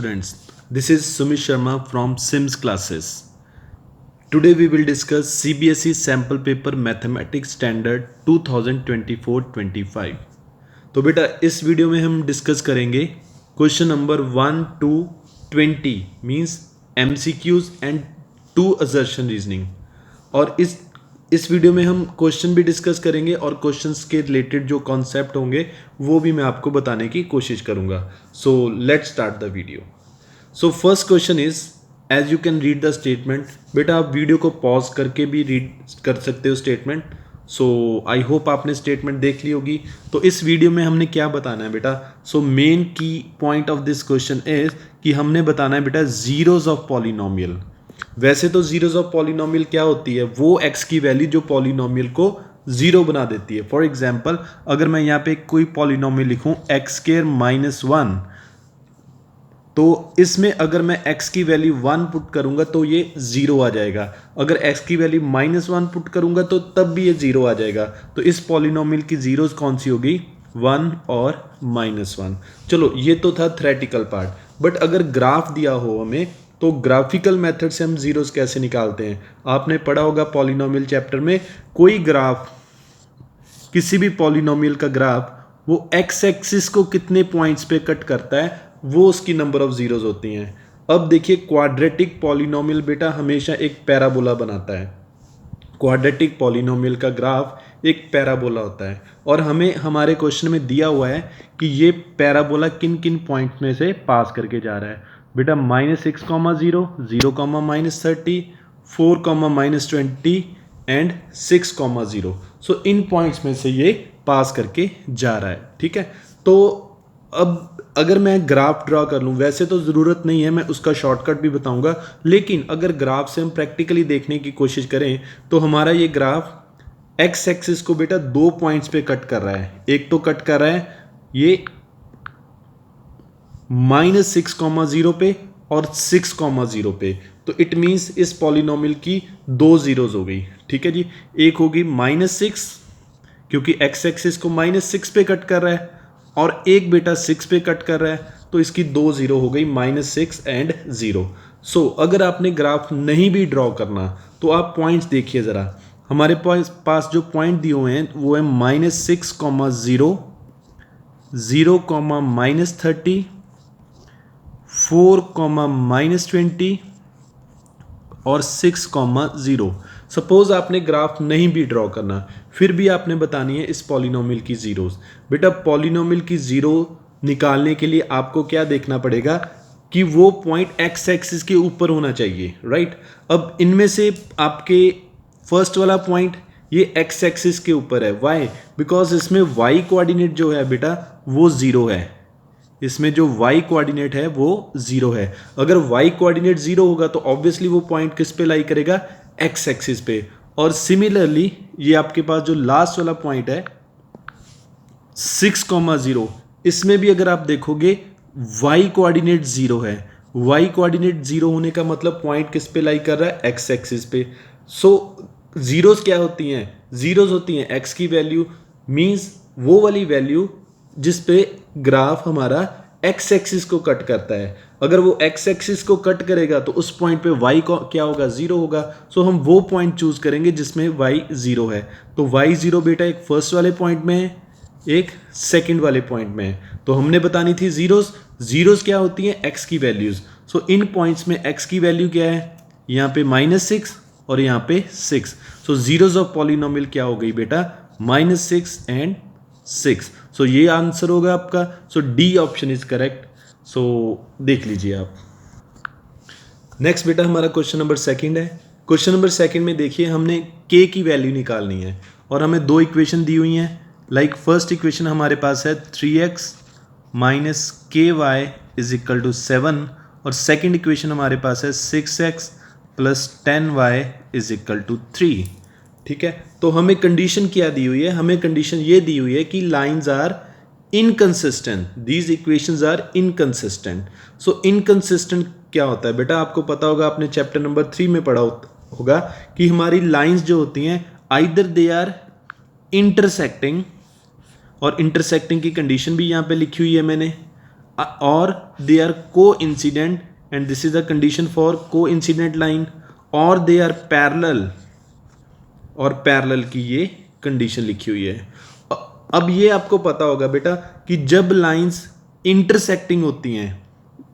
students, this is Sumit Sharma from Sims classes. Today we will discuss CBSE sample paper Mathematics Standard 2024-25. तो बेटा इस video में हम discuss करेंगे question number 1 to 20 means MCQs and 2 assertion reasoning. और इस video में हम क्वेश्चन भी डिस्कस करेंगे और क्वेश्चंस के रिलेटेड जो कॉन्सेप्ट होंगे वो भी मैं आपको बताने की कोशिश करूंगा। So let's start the video. So first question is as you can read the statement. बेटा आप वीडियो को पॉज करके भी रीड कर सकते हो स्टेटमेंट। सो आई होप आपने स्टेटमेंट देख ली होगी। तो इस वीडियो में हमने क्या बताना है बेटा, सो मेन की point of this question is कि हमने बताना है बेटा जीरोज ऑफ पॉलिनोमियल। वैसे तो जीरोज ऑफ पॉलिनोमियल क्या होती है, वो एक्स की वैल्यू जो पॉलिनोमियल को जीरो बना देती है। फॉर एग्जाम्पल अगर मैं यहाँ पे कोई पॉलिनोमियल लिखूं एक्स स्क्वायर -1, तो इसमें अगर मैं x की वैल्यू 1 पुट करूंगा तो ये 0 आ जाएगा। अगर x की वैल्यू -1 पुट करूंगा तो तब भी ये 0 आ जाएगा। तो इस पॉलिनोमियल की जीरोज कौन सी होगी, 1 और -1। चलो ये तो था थ्योरेटिकल पार्ट, बट अगर ग्राफ दिया हो हमें तो ग्राफिकल मेथड से हम जीरोज कैसे निकालते हैं। आपने पढ़ा होगा पॉलिनोमियल चैप्टर में, कोई ग्राफ किसी भी पॉलिनोमियल का ग्राफ वो एक्स एक्सिस को कितने पॉइंट्स पे कट करता है वो उसकी नंबर ऑफ जीरोज होती हैं। अब देखिए क्वाड्रेटिक पॉलिनोमियल बेटा हमेशा एक पैराबोला बनाता है। क्वाड्रेटिक पॉलिनोमियल का ग्राफ एक पैराबोला होता है और हमें हमारे क्वेश्चन में दिया हुआ है कि ये पैराबोला किन किन पॉइंट्स में से पास करके जा रहा है। बेटा -6, 0, 0, -30, 4, -20 एंड 6, 0। सो इन पॉइंट्स में से ये पास करके जा रहा है। ठीक है, तो अब अगर मैं ग्राफ ड्रॉ कर लूँ, वैसे तो ज़रूरत नहीं है, मैं उसका शॉर्टकट भी बताऊंगा, लेकिन अगर ग्राफ से हम प्रैक्टिकली देखने की कोशिश करें तो हमारा ये ग्राफ एक्स एक्सिस को बेटा 2 पॉइंट्स पे कट कर रहा है। एक तो कट कर रहा है ये -6, 0 पे और 6, 0 पे। तो इट मीन्स इस पॉलिनोमियल की 2 जीरोज हो गई। ठीक है जी, एक होगी -6 क्योंकि एक्स एक्सिस को -6 पे कट कर रहा है और एक बेटा 6 पे कट कर रहा है, तो इसकी 2 जीरो हो गई, -6 एंड 0। सो अगर आपने ग्राफ नहीं भी ड्रॉ करना तो आप पॉइंट्स देखिए ज़रा। हमारे पास जो पॉइंट दिए हुए हैं वो है -6, 0, 0, -30, 4, -20 और 6, 0। सपोज आपने ग्राफ नहीं भी ड्रॉ करना, फिर भी आपने बतानी है इस पॉलिनोमियल की जीरोस। बेटा पॉलिनोमियल की जीरो निकालने के लिए आपको क्या देखना पड़ेगा कि वो पॉइंट एक्स एक्सिस के ऊपर होना चाहिए, राइट। अब इनमें से आपके फर्स्ट वाला पॉइंट ये एक्स एक्सिस के ऊपर है। वाई? बिकॉज इसमें वाई कोऑर्डिनेट जो है बेटा वो 0 है। इसमें जो y कोऑर्डिनेट है वो 0 है। अगर y कोऑर्डिनेट 0 होगा तो ऑब्वियसली वो पॉइंट किस पे लाई करेगा, x एक्सिस पे। और सिमिलरली ये आपके पास जो लास्ट वाला पॉइंट है 6, 0, इसमें भी अगर आप देखोगे y कोऑर्डिनेट 0 है। y कोऑर्डिनेट 0 होने का मतलब पॉइंट किस पे लाई कर रहा है, x एक्सिस पे। सो जीरोस क्या होती हैं, जीरोस होती हैं x की वैल्यू, मींस वो वाली वैल्यू जिस पे ग्राफ हमारा एक्स एक्सिस को कट करता है। अगर वो एक्स एक्सिस को कट करेगा तो उस पॉइंट पे y को क्या होगा, 0 होगा। सो हम वो पॉइंट चूज करेंगे जिसमें y 0 है। तो y 0 बेटा एक फर्स्ट वाले पॉइंट में है, एक सेकंड वाले पॉइंट में है। तो हमने बतानी थी जीरोस क्या होती हैं, x की वैल्यूज। सो इन पॉइंट्स में x की वैल्यू क्या है, यहाँ पे -6 और यहाँ पे 6। सो जीरोस ऑफ पॉलिनोमियल क्या हो गई बेटा, -6 एंड 6। सो ये आंसर होगा आपका। सो D option is correct. So देख लीजिए आप। नेक्स्ट बेटा हमारा क्वेश्चन नंबर सेकंड है। क्वेश्चन नंबर सेकंड में देखिए हमने k की वैल्यू निकालनी है और हमें 2 इक्वेशन दी हुई हैं। लाइक फर्स्ट इक्वेशन हमारे पास है 3x - ky = 7 और सेकंड इक्वेशन हमारे पास है 6x + 10y = 3। ठीक है, तो हमें कंडीशन क्या दी हुई है, हमें कंडीशन ये दी हुई है कि lines are inconsistent, these equations are inconsistent. So inconsistent क्या होता है बेटा, आपको पता होगा, आपने चैप्टर नंबर 3 में पढ़ा होगा कि हमारी लाइंस जो होती हैं आइदर दे आर इंटरसेक्टिंग, और इंटरसेक्टिंग की कंडीशन भी यहाँ पे लिखी हुई है मैंने, or they are coincident, and this is the condition for coincident line, or they are parallel, और पैरेलल की ये कंडीशन लिखी हुई है। अब ये आपको पता होगा बेटा कि जब लाइंस इंटरसेक्टिंग होती हैं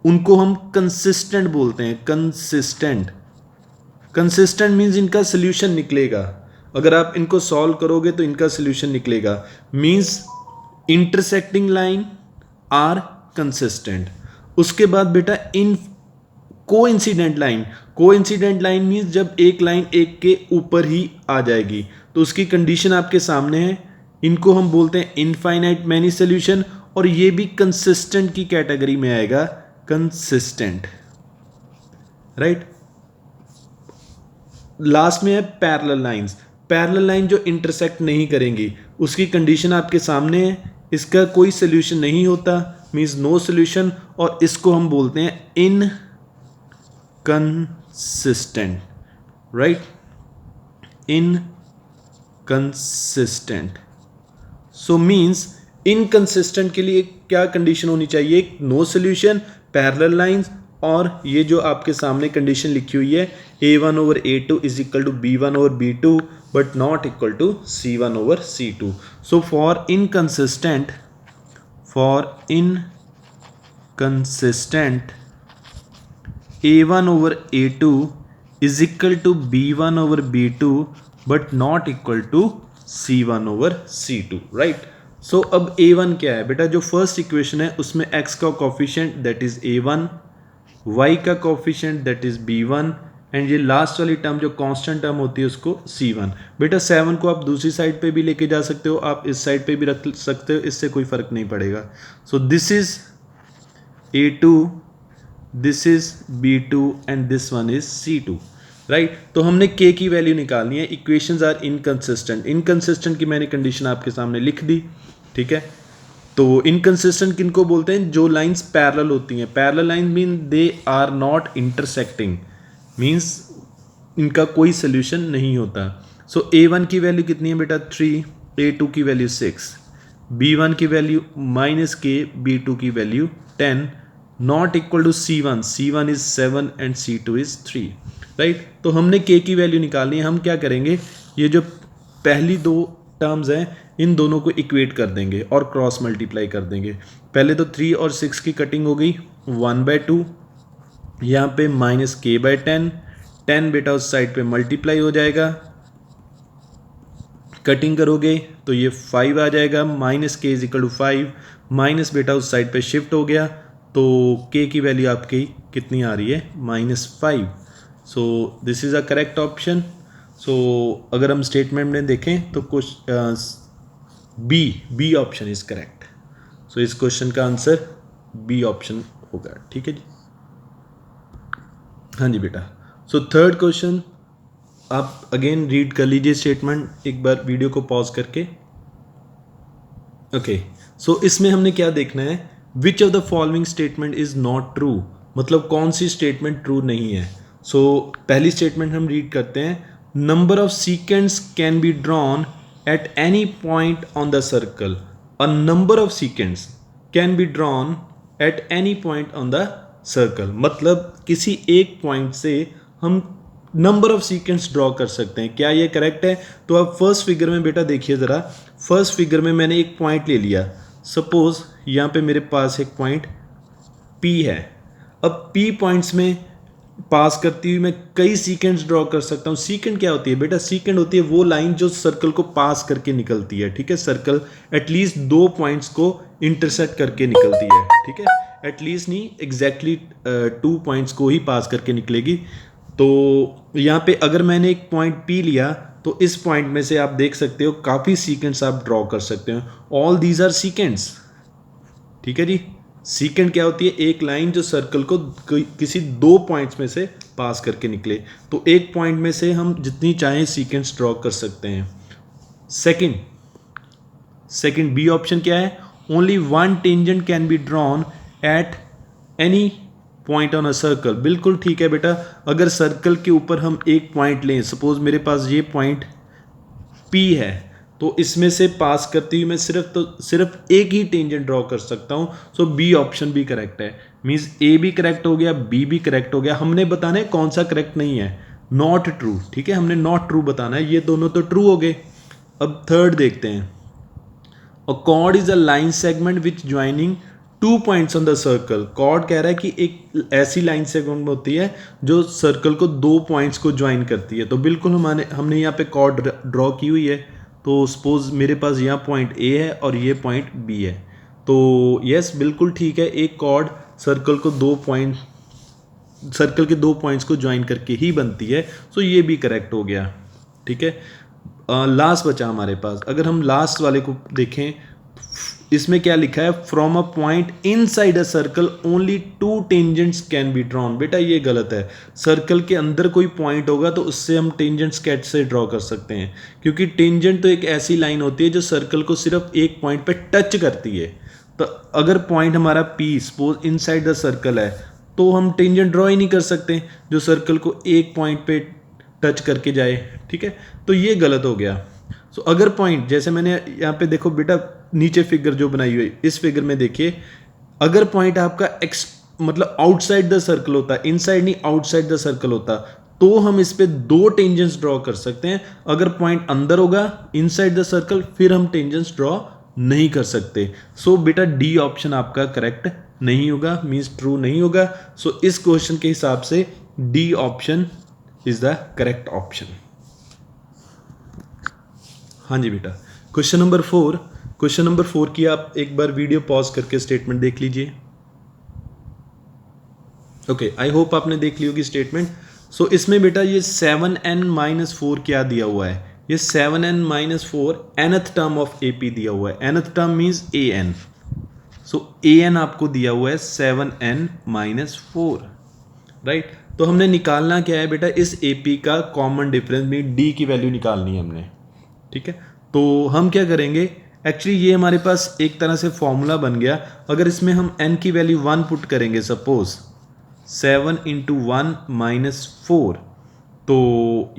उनको हम कंसिस्टेंट बोलते हैं। कंसिस्टेंट, कंसिस्टेंट मीन्स इनका सोल्यूशन निकलेगा, अगर आप इनको सॉल्व करोगे तो इनका सोल्यूशन निकलेगा। Means intersecting line are consistent. उसके बाद बेटा इन coincident line, coincident line means जब एक लाइन एक के ऊपर ही आ जाएगी, तो उसकी कंडीशन आपके सामने है। इनको हम बोलते हैं इनफाइनाइट मैनी सोल्यूशन, और ये भी कंसिस्टेंट की कैटेगरी में आएगा, कंसिस्टेंट, राइट। लास्ट में है पैरेलल लाइंस। पैरेलल लाइन जो इंटरसेक्ट नहीं करेंगी, उसकी कंडीशन आपके सामने है, इसका कोई सोल्यूशन नहीं होता, मीन्स नो सोल्यूशन, और इसको हम बोलते हैं inconsistent, right, inconsistent. So means inconsistent के लिए क्या कंडीशन होनी चाहिए? नो सोल्यूशन, पैरेलल लाइंस, और ये जो आपके सामने कंडीशन लिखी हुई है A1 over A2 is equal to B1 over B2 but not equal to C1 over C2। So for inconsistent A1 over A2 is equal to B1 over B2 but not equal to C1 over C2, right? So अब A1 क्या है बेटा? जो first equation है उसमें x का coefficient that is A1, y का coefficient that is B1, and ये लास्ट वाली टर्म जो कांस्टेंट टर्म होती है उसको C1। बेटा 7 को आप दूसरी साइड पे भी लेके जा सकते हो, आप इस साइड पे भी रख सकते हो, इससे कोई फर्क नहीं पड़ेगा। So this is A2, this is B2 and this one is C2, right. तो हमने K की वैल्यू निकालनी है। इक्वेशंस आर इनकंसिस्टेंट, इनकंसिस्टेंट की मैंने कंडीशन आपके सामने लिख दी, ठीक है। तो इनकंसिस्टेंट किनको बोलते हैं? जो लाइंस पैरेलल होती हैं। Parallel line mean they are not intersecting, means इनका कोई सोल्यूशन नहीं होता। सो A1 की वैल्यू कितनी है बेटा? 3, A2 की वैल्यू 6, B1 की वैल्यू -K, B2 की value 10, not equal to C1, C1 is 7 and C2 is 3, right. तो हमने K की वैल्यू निकालनी है। हम क्या करेंगे, ये जो पहली दो टर्म्स हैं इन दोनों को इक्वेट कर देंगे और क्रॉस मल्टीप्लाई कर देंगे। पहले तो 3 और 6 की कटिंग हो गई 1/2, यहाँ पे -K/10, 10 बेटा उस साइड पे मल्टीप्लाई हो जाएगा, कटिंग करोगे तो ये 5 आ जाएगा, -K is equal to 5, minus बेटा उस साइड पे शिफ्ट हो गया, तो K की वैल्यू आपकी कितनी आ रही है? -5। So this is a correct option. So अगर हम स्टेटमेंट में देखें तो कुछ B option is correct. So इस क्वेश्चन का आंसर बी ऑप्शन होगा, ठीक है जी। हाँ जी बेटा। सो थर्ड क्वेश्चन आप अगेन रीड कर लीजिए स्टेटमेंट एक बार वीडियो को पॉज करके। ओके, सो इसमें हमने क्या देखना है? Which of the following statement is not true, मतलब कौन सी स्टेटमेंट ट्रू नहीं है। सो पहली स्टेटमेंट हम रीड करते हैं, number of seconds can be drawn at any point on the circle. A number of seconds can be drawn at any point on the circle, मतलब किसी एक पॉइंट से हम नंबर ऑफ सीकेंड्स ड्रॉ कर सकते हैं। क्या ये करेक्ट है? तो आप फर्स्ट फिगर में बेटा देखिए ज़रा, फर्स्ट फिगर में मैंने एक पॉइंट ले लिया, सपोज यहाँ पे मेरे पास एक पॉइंट P है। अब P पॉइंट्स में पास करती हुई मैं कई सीकेंड्स ड्रॉ कर सकता हूँ। सीकेंड क्या होती है बेटा? सीकेंड होती है वो लाइन जो सर्कल को पास करके निकलती है, ठीक है। सर्कल एटलीस्ट 2 पॉइंट्स को इंटरसेक्ट करके निकलती है, ठीक है। एटलीस्ट नहीं, एग्जैक्टली 2 पॉइंट्स को ही पास करके निकलेगी। तो यहाँ पे अगर मैंने एक पॉइंट P लिया तो इस पॉइंट में से आप देख सकते हो काफ़ी सीकेंड्स आप ड्रॉ कर सकते हो। ऑल दीज आर सीकेंड्स, ठीक है जी। सीकेंड क्या होती है? एक लाइन जो सर्कल को किसी 2 पॉइंट्स में से पास करके निकले। तो एक पॉइंट में से हम जितनी चाहें सीकेंड्स ड्रॉ कर सकते हैं। सेकंड बी ऑप्शन क्या है? Only one tangent can be drawn at any point on a circle. बिल्कुल ठीक है बेटा। अगर सर्कल के ऊपर हम एक पॉइंट लें, सपोज मेरे पास ये पॉइंट P है, तो इसमें से पास करते हुए मैं सिर्फ एक ही टेंजेंट ड्रॉ कर सकता हूँ। सो बी ऑप्शन भी करेक्ट है, मीन्स ए भी करेक्ट हो गया, बी भी करेक्ट हो गया। हमने बताना है कौन सा करेक्ट नहीं है, नॉट ट्रू, ठीक है, हमने नॉट ट्रू बताना है। ये दोनों तो ट्रू हो गए। अब थर्ड देखते हैं, a chord is a line segment which joining 2 points on the circle. Chord कह रहा है कि एक ऐसी लाइन सेगमेंट होती है जो सर्कल को 2 पॉइंट्स को ज्वाइन करती है। तो बिल्कुल हमने यहाँ पे कॉर्ड ड्रॉ की हुई है। तो सपोज मेरे पास यहाँ पॉइंट ए है और ये पॉइंट बी है, तो यस बिल्कुल ठीक है, एक कॉर्ड सर्कल के 2 पॉइंट्स को ज्वाइन करके ही बनती है। सो ये भी करेक्ट हो गया, ठीक है। लास्ट बचा हमारे पास, अगर हम लास्ट वाले को देखें, इसमें क्या लिखा है, from a point inside a circle only 2 tangents can be drawn. बेटा ये गलत है, सर्कल के अंदर कोई पॉइंट होगा तो उससे हम टेंजेंट स्केच से ड्रॉ कर सकते हैं, क्योंकि टेंजेंट तो एक ऐसी लाइन होती है जो सर्कल को सिर्फ एक पॉइंट पे टच करती है। तो अगर पॉइंट हमारा P suppose inside the circle है तो हम टेंजेंट ड्रॉ ही नहीं कर सकते जो सर्कल को एक पॉइंट पे टच करके जाए, ठीक है। तो ये गलत हो गया। सो अगर पॉइंट, जैसे मैंने यहाँ पे देखो बेटा नीचे फिगर जो बनाई हुई, इस फिगर में देखिए, अगर पॉइंट आपका मतलब आउटसाइड द सर्कल होता, इनसाइड नहीं आउटसाइड द सर्कल होता, तो हम इस पे 2 टेंजेंट्स ड्रॉ कर सकते हैं। अगर पॉइंट अंदर होगा इनसाइड द सर्कल, फिर हम टेंजेंट्स ड्रॉ नहीं कर सकते। सो बेटा डी ऑप्शन आपका करेक्ट नहीं होगा, मीन्स ट्रू नहीं होगा। सो इस क्वेश्चन के हिसाब से D option is the correct option. हाँ जी बेटा, क्वेश्चन नंबर 4 की आप एक बार वीडियो पॉज करके स्टेटमेंट देख लीजिए। ओके, आई होप आपने देख ली होगी स्टेटमेंट। सो इसमें बेटा ये 7n-4 क्या दिया हुआ है, ये 7n-4 nth term of AP दिया हुआ है। nth term means an। So an आपको दिया हुआ है 7n-4, राइट। तो हमने निकालना क्या है बेटा, इस AP का कॉमन डिफरेंस में d की वैल्यू निकालनी है हमने, ठीक है। तो हम क्या करेंगे, एक्चुअली ये हमारे पास एक तरह से फॉर्मूला बन गया। अगर इसमें हम n की वैल्यू 1 पुट करेंगे, सपोज 7 × 1 - 4, तो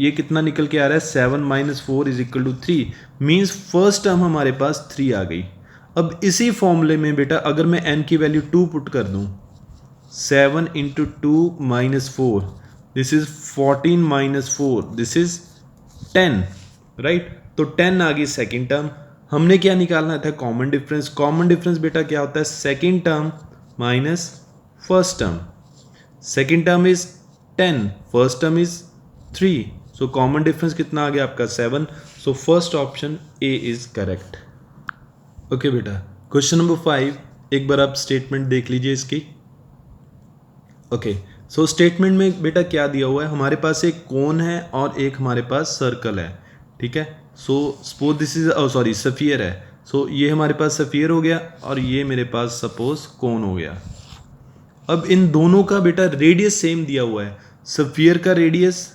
ये कितना निकल के आ रहा है, 7 - 4 = 3, मीन्स फर्स्ट टर्म हमारे पास 3 आ गई। अब इसी फॉर्मूले में बेटा अगर मैं n की वैल्यू 2 पुट कर दूं, 7 × 2 - 4, this is 14 - 4, this is 10, right. तो 10 आ गई सेकेंड टर्म। हमने क्या निकालना था, कॉमन डिफरेंस। कॉमन डिफरेंस बेटा क्या होता है, second term minus first term. Second term is 10, first term is 3, so common difference कितना आ गया आपका 7। So first option A is correct. Okay बेटा, क्वेश्चन नंबर 5 एक बार आप स्टेटमेंट देख लीजिए इसकी। ओके, सो स्टेटमेंट में बेटा क्या दिया हुआ है, हमारे पास एक कोन है और एक हमारे पास सर्कल है, ठीक है। So suppose this is sphere है। सो ये हमारे पास सफियर हो गया और ये मेरे पास सपोज कोन हो गया। अब इन दोनों का बेटा रेडियस सेम दिया हुआ है, सफियर का रेडियस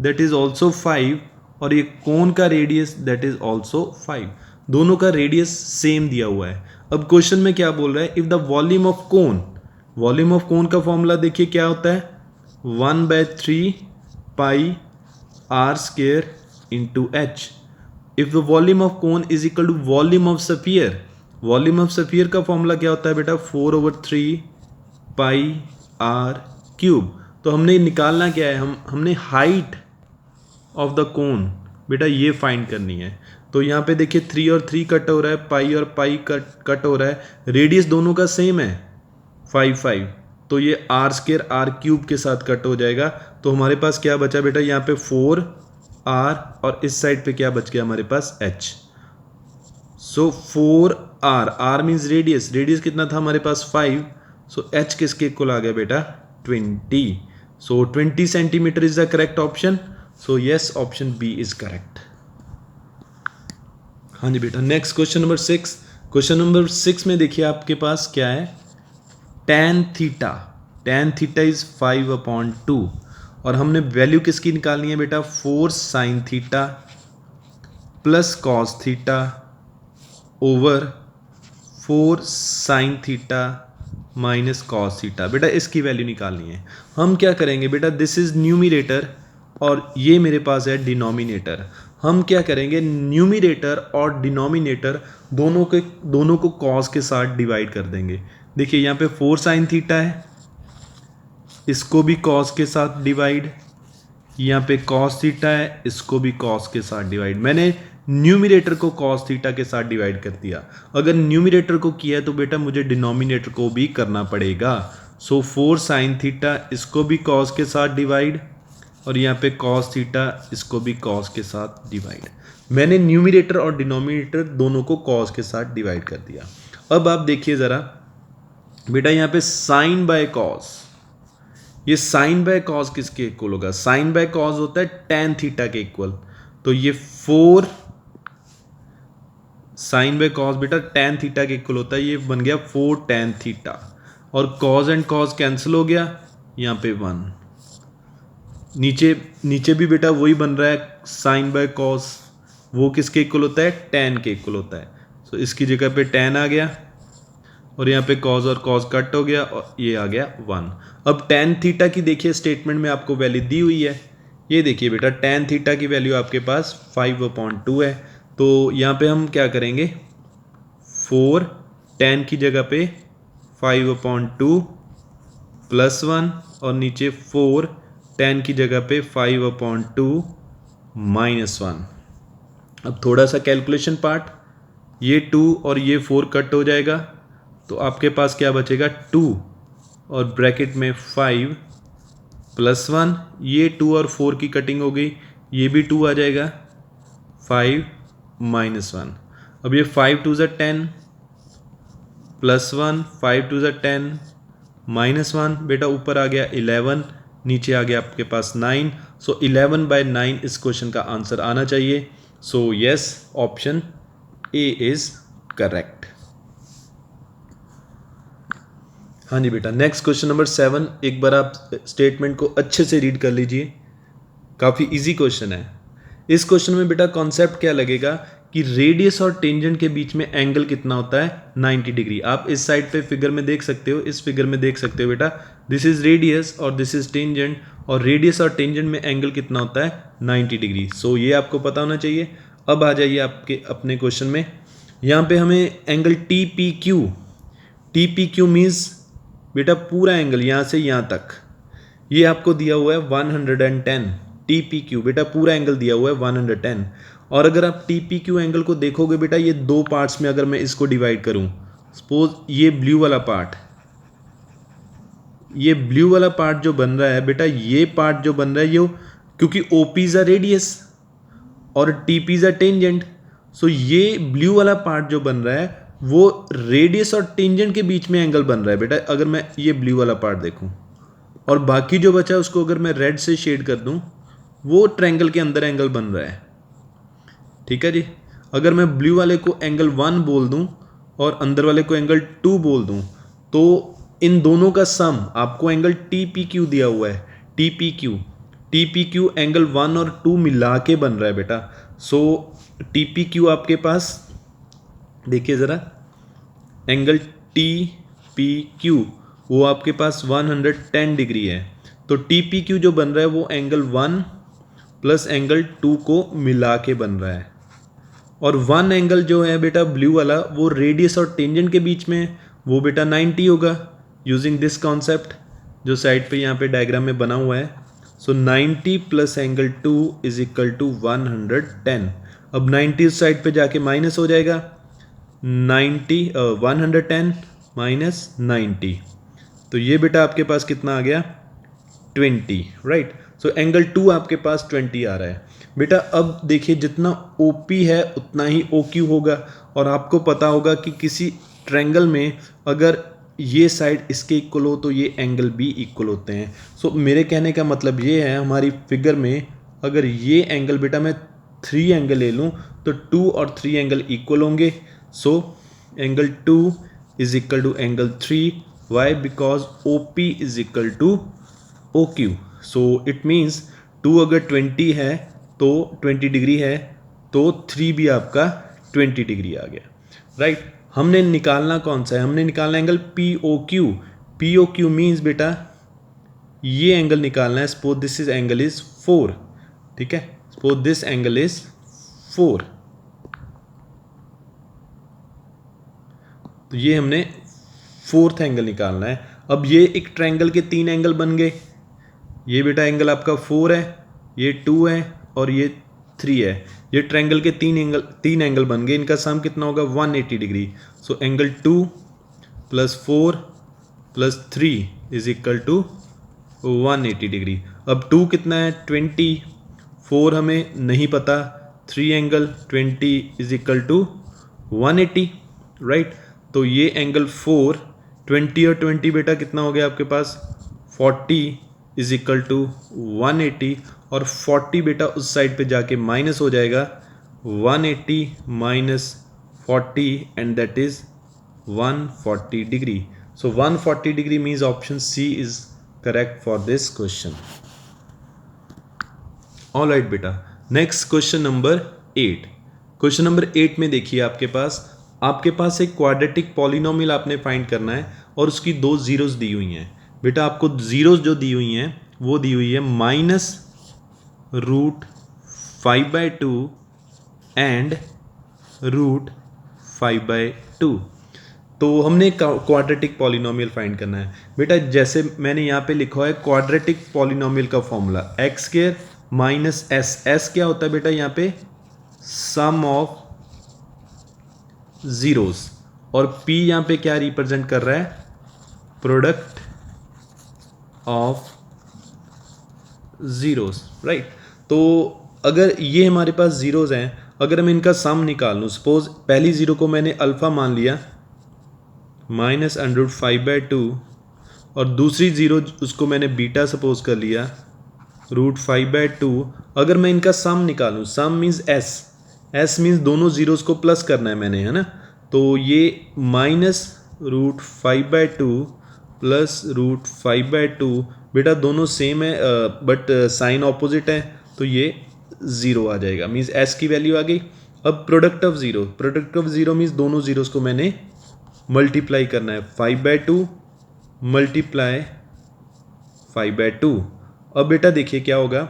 दैट इज ऑल्सो 5 और ये कोन का रेडियस दैट इज ऑल्सो 5, दोनों का रेडियस सेम दिया हुआ है। अब क्वेश्चन में क्या बोल रहा है, if the volume of cone का फॉर्मूला देखिए क्या होता है, 1/3 pi r² into h। If the volume of cone is equal to volume of sphere का फॉर्मूला क्या होता है बेटा, 4/3 पाई r³। तो हमने निकालना क्या है, हमने हाइट ऑफ द कोन बेटा ये फाइंड करनी है। तो यहाँ पे देखिए 3 और 3 कट हो रहा है, पाई और पाई कट हो रहा है, रेडियस दोनों का सेम है 5, तो ये r² r³ के साथ कट हो जाएगा। तो हमारे पास क्या बचा बेटा, यहाँ पे 4r और इस साइड पे क्या बच गया हमारे पास h। सो 4r मीन्स रेडियस कितना था हमारे पास 5, सो h किसके इक्वल आ गया बेटा 20। So 20 centimetre is the correct option. So yes, option B is correct. हाँ जी बेटा, next question number 6। Question number 6 में देखिए आपके पास क्या है, tan थीटा इज 5/2 और हमने वैल्यू किसकी निकालनी है बेटा, 4 sin theta plus cos theta over 4 sin theta minus cos theta. बेटा इसकी वैल्यू निकालनी है। हम क्या करेंगे बेटा, दिस इज न्यूमिनेटर और ये मेरे पास है डिनोमिनेटर। हम क्या करेंगे, न्यूमिरेटर और डिनोमिनेटर दोनों को कॉस के साथ डिवाइड कर देंगे। देखिए यहाँ पे 4 साइन थीटा है, इसको भी कॉस के साथ डिवाइड, यहाँ पे कॉस थीटा है, इसको भी कॉस के साथ डिवाइड। मैंने न्यूमिरेटर को कॉस थीटा के साथ डिवाइड कर दिया। अगर न्यूमिरेटर को किया है तो बेटा मुझे डिनोमिनेटर को भी करना पड़ेगा। सो 4 साइन थीटा, इसको भी कॉस के साथ डिवाइड, और यहाँ पे कॉस थीटा, इसको भी कॉस के साथ डिवाइड। मैंने न्यूमिरेटर और डिनोमिनेटर दोनों को कॉस के साथ डिवाइड कर दिया। अब आप देखिए ज़रा बेटा, यहाँ पे साइन बाय कॉस, ये साइन बाय कॉस किसके इक्वल होगा? साइन बाय कॉस होता है टेन थीटा के इक्वल। तो ये 4 साइन बाय कॉस बेटा टेन थीटा के इक्वल होता है, ये बन गया 4 टेन थीटा, और कॉस एंड कॉस कैंसिल हो गया, यहाँ पे 1। नीचे भी बेटा वही बन रहा है, साइन बाय कॉस, वो किसके इक्वल होता है? टेन के इक्वल होता है। सो इसकी जगह पे टेन आ गया, और यहाँ पे कॉस और कॉस कट हो गया, और ये आ गया 1। अब टेन थीटा की देखिए स्टेटमेंट में आपको वैल्यू दी हुई है, ये देखिए बेटा टेन थीटा की वैल्यू आपके पास 5/2 है। तो यहाँ पे हम क्या करेंगे, 4 टेन की जगह पे 5/2 प्लस 1, और नीचे 4 टेन की जगह पे 5/2 माइनस 1। अब थोड़ा सा कैलकुलेशन पार्ट, ये 2 और ये 4 कट हो जाएगा, तो आपके पास क्या बचेगा 2, और ब्रैकेट में 5 प्लस 1, ये 2 और 4 की कटिंग हो गई, ये भी 2 आ जाएगा, 5 माइनस 1। अब ये 5 2 ज़ा 10 प्लस 1, 5 2 ज़ा 10 माइनस 1, बेटा ऊपर आ गया 11, नीचे आ गया आपके पास 9। सो 11/9 इस क्वेश्चन का आंसर आना चाहिए। सो yes, option A is correct. हाँ जी बेटा, नेक्स्ट क्वेश्चन नंबर 7, एक बार आप स्टेटमेंट को अच्छे से रीड कर लीजिए, काफ़ी इजी क्वेश्चन है। इस क्वेश्चन में बेटा कॉन्सेप्ट क्या लगेगा कि रेडियस और टेंजेंट के बीच में एंगल कितना होता है? 90 डिग्री। आप इस साइड पे फिगर में देख सकते हो, इस फिगर में देख सकते हो बेटा, दिस इज रेडियस और दिस इज टेंजेंट, और रेडियस और टेंजेंट में एंगल कितना होता है? 90 डिग्री। सो ये आपको पता होना चाहिए। अब आ जाइए आपके अपने क्वेश्चन में, यहाँ पे हमें angle T P Q means बेटा पूरा एंगल यहाँ से यहाँ तक, ये आपको दिया हुआ है 110 टी पी क्यू, बेटा पूरा एंगल दिया हुआ है 110। और अगर आप टी पी क्यू एंगल को देखोगे बेटा, ये दो पार्ट्स में अगर मैं इसको डिवाइड करूं, सपोज ये ब्लू वाला पार्ट, ये ब्लू वाला पार्ट जो बन रहा है बेटा, ये पार्ट जो बन रहा है, ये क्योंकि ओपी इज अ रेडियस और टीपी इज अ टेंजेंट, सो ये ब्लू वाला पार्ट जो बन रहा है वो रेडियस और टेंजेंट के बीच में एंगल बन रहा है बेटा। अगर मैं ये ब्लू वाला पार्ट देखूं और बाकी जो बचा है उसको अगर मैं रेड से शेड कर दूं, वो ट्रायंगल के अंदर एंगल बन रहा है, ठीक है जी। अगर मैं ब्लू वाले को एंगल 1 बोल दूं और अंदर वाले को एंगल 2 बोल दूं, तो इन दोनों का सम आपको एंगल टी पी क्यू दिया हुआ है, टी पी क्यू एंगल 1 और 2 मिला के बन रहा है बेटा। सो टी पी क्यू आपके पास देखिए ज़रा, एंगल टी पी क्यू वो आपके पास 110 डिग्री है, तो टी पी क्यू जो बन रहा है वो एंगल 1 प्लस एंगल 2 को मिला के बन रहा है। और 1 एंगल जो है बेटा ब्लू वाला, वो रेडियस और टेंजेंट के बीच में है, वो बेटा 90 होगा, यूजिंग दिस कॉन्सेप्ट जो साइड पे यहाँ पे डायग्राम में बना हुआ है। So 90 plus angle 2 is equal to 110। अब 90 उस साइड पे जाके माइनस हो जाएगा, 110 माइनस 90, तो ये बेटा आपके पास कितना आ गया? 20, राइट। सो एंगल 2 आपके पास 20 आ रहा है बेटा। अब देखिए जितना OP है उतना ही OQ होगा, और आपको पता होगा कि किसी ट्रायंगल में अगर ये साइड इसके इक्वल हो तो ये एंगल भी इक्वल होते हैं। सो मेरे कहने का मतलब ये है, हमारी फिगर में अगर ये एंगल बेटा मैं 3 एंगल ले लूँ तो 2 और 3 एंगल इक्वल होंगे। So angle 2 is equal to angle 3, why? Because OP is equal to OQ। So it means 2 अगर 20 है तो 20 डिग्री है, तो 3 भी आपका 20 डिग्री आ गया, राइट। हमने निकालना कौन सा है? हमने निकालना एंगल POQ। POQ मीन्स बेटा ये एंगल निकालना है। Suppose this is angle is 4, ठीक है, सपोज दिस एंगल इज 4। तो ये हमने फोर्थ एंगल निकालना है। अब ये एक ट्रायंगल के 3 एंगल बन गए। ये बेटा एंगल आपका 4 है, ये 2 है और ये 3 है। ये ट्रायंगल के 3 एंगल बन गए। इनका सम कितना होगा 180 degree. So angle 2 + 4 + 3 is equal to 180 degree. अब 2 कितना है 20, 4 हमें नहीं पता, 3 angle 20 is equal to 180, right. तो ये एंगल 4 20 और 20 बेटा कितना हो गया आपके पास 40 इज इक्वल टू 180, और 40 बेटा उस साइड पे जाके माइनस हो जाएगा 180 minus 40 and that is 140 degree. So 140 degree means option C is correct for this question. All right बेटा, next question number 8। Question number 8 में देखिए आपके पास एक क्वाड्रेटिक पॉलिनोमियल आपने फाइंड करना है और उसकी 2 जीरोस दी हुई हैं। बेटा आपको जीरोस जो दी हुई हैं वो दी हुई है -√5/2 एंड √5/2। तो हमने क्वाड्रेटिक पॉलिनोमियल फाइंड करना है। बेटा जैसे मैंने यहाँ पे लिखा है क्वाड्रेटिक पॉलिनोमियल का फॉर्मूला x² - s क्या होता है बेटा यहाँ पे सम ऑफ जीरोस, और p यहाँ पे क्या रिप्रेजेंट कर रहा है प्रोडक्ट ऑफ जीरोस, राइट। तो अगर ये हमारे पास जीरोस हैं, अगर मैं इनका सम निकाल लूँ, सपोज पहली जीरो को मैंने अल्फा मान लिया -√5/2 और दूसरी जीरो उसको मैंने बीटा सपोज कर लिया √5/2। अगर मैं इनका सम निकालूँ, सम मीन्स एस मीन्स दोनों जीरोस को प्लस करना है मैंने, है ना। तो ये -√5/2 + √5/2 बेटा दोनों सेम है बट साइन ऑपोजिट है, तो ये 0 आ जाएगा, मीन्स एस की वैल्यू आ गई। अब प्रोडक्ट ऑफ जीरो मीन्स दोनों जीरोस को मैंने मल्टीप्लाई करना है 5/2 × 5/2। अब बेटा देखिए क्या होगा,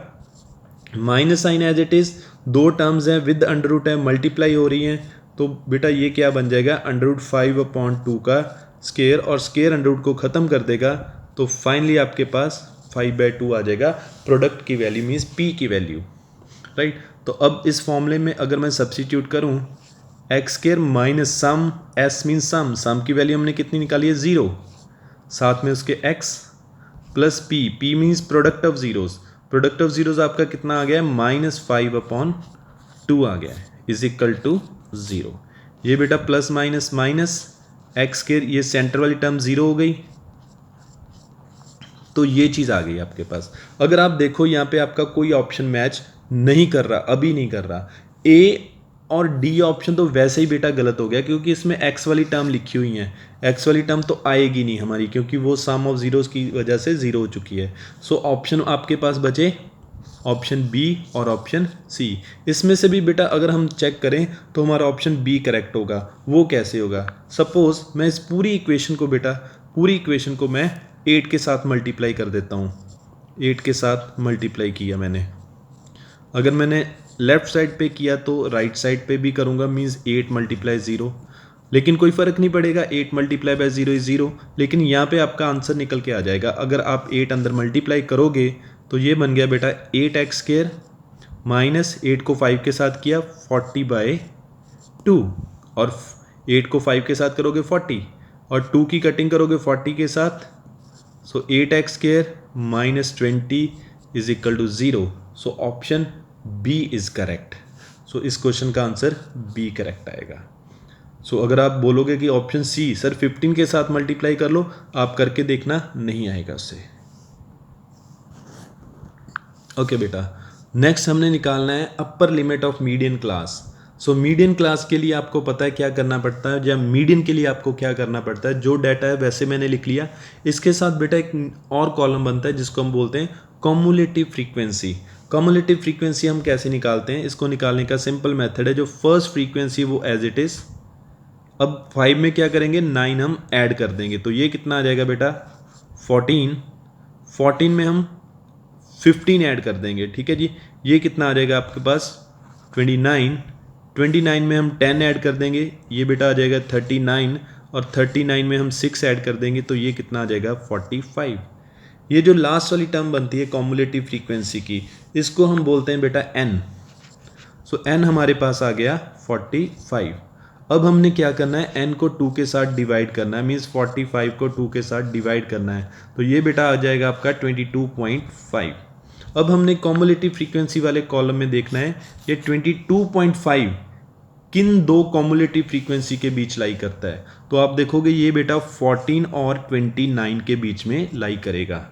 minus sign as it is, दो टर्म्स हैं विद अंडर है, मल्टीप्लाई हो रही हैं, तो बेटा ये क्या बन जाएगा √5/2 का स्केयर, और स्केयर अंडर को ख़त्म कर देगा, तो फाइनली आपके पास 5/2 आ जाएगा। प्रोडक्ट की वैल्यू मीन्स p की वैल्यू, राइट। तो अब इस फॉर्मूले में अगर मैं सब्सटीट्यूट करूं x² - सम, s मीन सम की वैल्यू हमने कितनी निकाली है 0, साथ में उसके x plus p means product of zeros आपका कितना आ गया है -5/2 आ गया है, इज इक्वल टू 0। ये बेटा प्लस माइनस माइनस x², ये सेंटर वाली टर्म 0 हो गई, तो ये चीज़ आ गई आपके पास। अगर आप देखो यहाँ पे आपका कोई ऑप्शन मैच नहीं कर रहा, अभी नहीं कर रहा, ए और डी ऑप्शन तो वैसे ही बेटा गलत हो गया, क्योंकि इसमें एक्स वाली टर्म लिखी हुई है, एक्स वाली टर्म तो आएगी नहीं हमारी, क्योंकि वो सम ऑफ जीरोस की वजह से 0 हो चुकी है। सो ऑप्शन आपके पास बचे ऑप्शन बी और ऑप्शन सी। इसमें से भी बेटा अगर हम चेक करें तो हमारा ऑप्शन बी करेक्ट होगा। वो कैसे होगा, सपोज मैं इस पूरी इक्वेशन को मैं 8 के साथ मल्टीप्लाई कर देता हूँ। 8 के साथ मल्टीप्लाई किया मैंने, अगर मैंने लेफ्ट साइड पे किया तो राइट साइड पे भी करूँगा, मीन्स 8 × 0, लेकिन कोई फ़र्क नहीं पड़ेगा, 8 × 0 इज 0, लेकिन यहाँ पे आपका आंसर निकल के आ जाएगा। अगर आप 8 अंदर मल्टीप्लाई करोगे तो ये बन गया बेटा 8x² - 8 को 5 के साथ किया 40/2, और 8 को 5 के साथ करोगे 40, और 2 की कटिंग करोगे 40 के साथ, so 8x² - 20 is equal to 0। So option B is correct. So इस क्वेश्चन का आंसर बी करेक्ट आएगा। सो अगर आप बोलोगे कि ऑप्शन सी सर 15 के साथ मल्टीप्लाई कर लो, आप करके देखना, नहीं आएगा उससे। ओके बेटा, नेक्स्ट हमने निकालना है upper limit of median class. So median class के लिए आपको पता है क्या करना पड़ता है, या मीडियन के लिए आपको क्या करना पड़ता है, जो डाटा है वैसे मैंने लिख लिया। इसके साथ बेटा एक और कॉलम बनता है जिसको हम बोलते हैं कॉम्युलेटिव फ्रीक्वेंसी। कॉम्युलेटिव फ्रीक्वेंसी हम कैसे निकालते हैं, इसको निकालने का सिंपल मेथड है, जो फर्स्ट फ्रीक्वेंसी वो एज इट इज़, अब 5 में क्या करेंगे 9 हम ऐड कर देंगे, तो ये कितना आ जाएगा बेटा 14 में हम 15 ऐड कर देंगे, ठीक है जी। ये कितना आ जाएगा आपके पास 29, 29 में हम 10 ऐड कर देंगे, ये बेटा आ जाएगा 39, और 39 में हम 6 ऐड कर देंगे तो ये कितना आ जाएगा 45। ये जो लास्ट वाली टर्म बनती है कॉम्युलेटिव फ्रीक्वेंसी की, इसको हम बोलते हैं बेटा n। सो n हमारे पास आ गया 45। अब हमने क्या करना है, n को 2 के साथ डिवाइड करना है, मीन्स 45 को 2 के साथ डिवाइड करना है, तो ये बेटा आ जाएगा आपका 22.5। अब हमने कॉम्युलेटिव फ्रीक्वेंसी वाले कॉलम में देखना है ये 22.5 किन दो कॉम्युलेटिव फ्रीक्वेंसी के बीच लाई करता है। तो आप देखोगे ये बेटा 14 और 29 के बीच में लाई करेगा।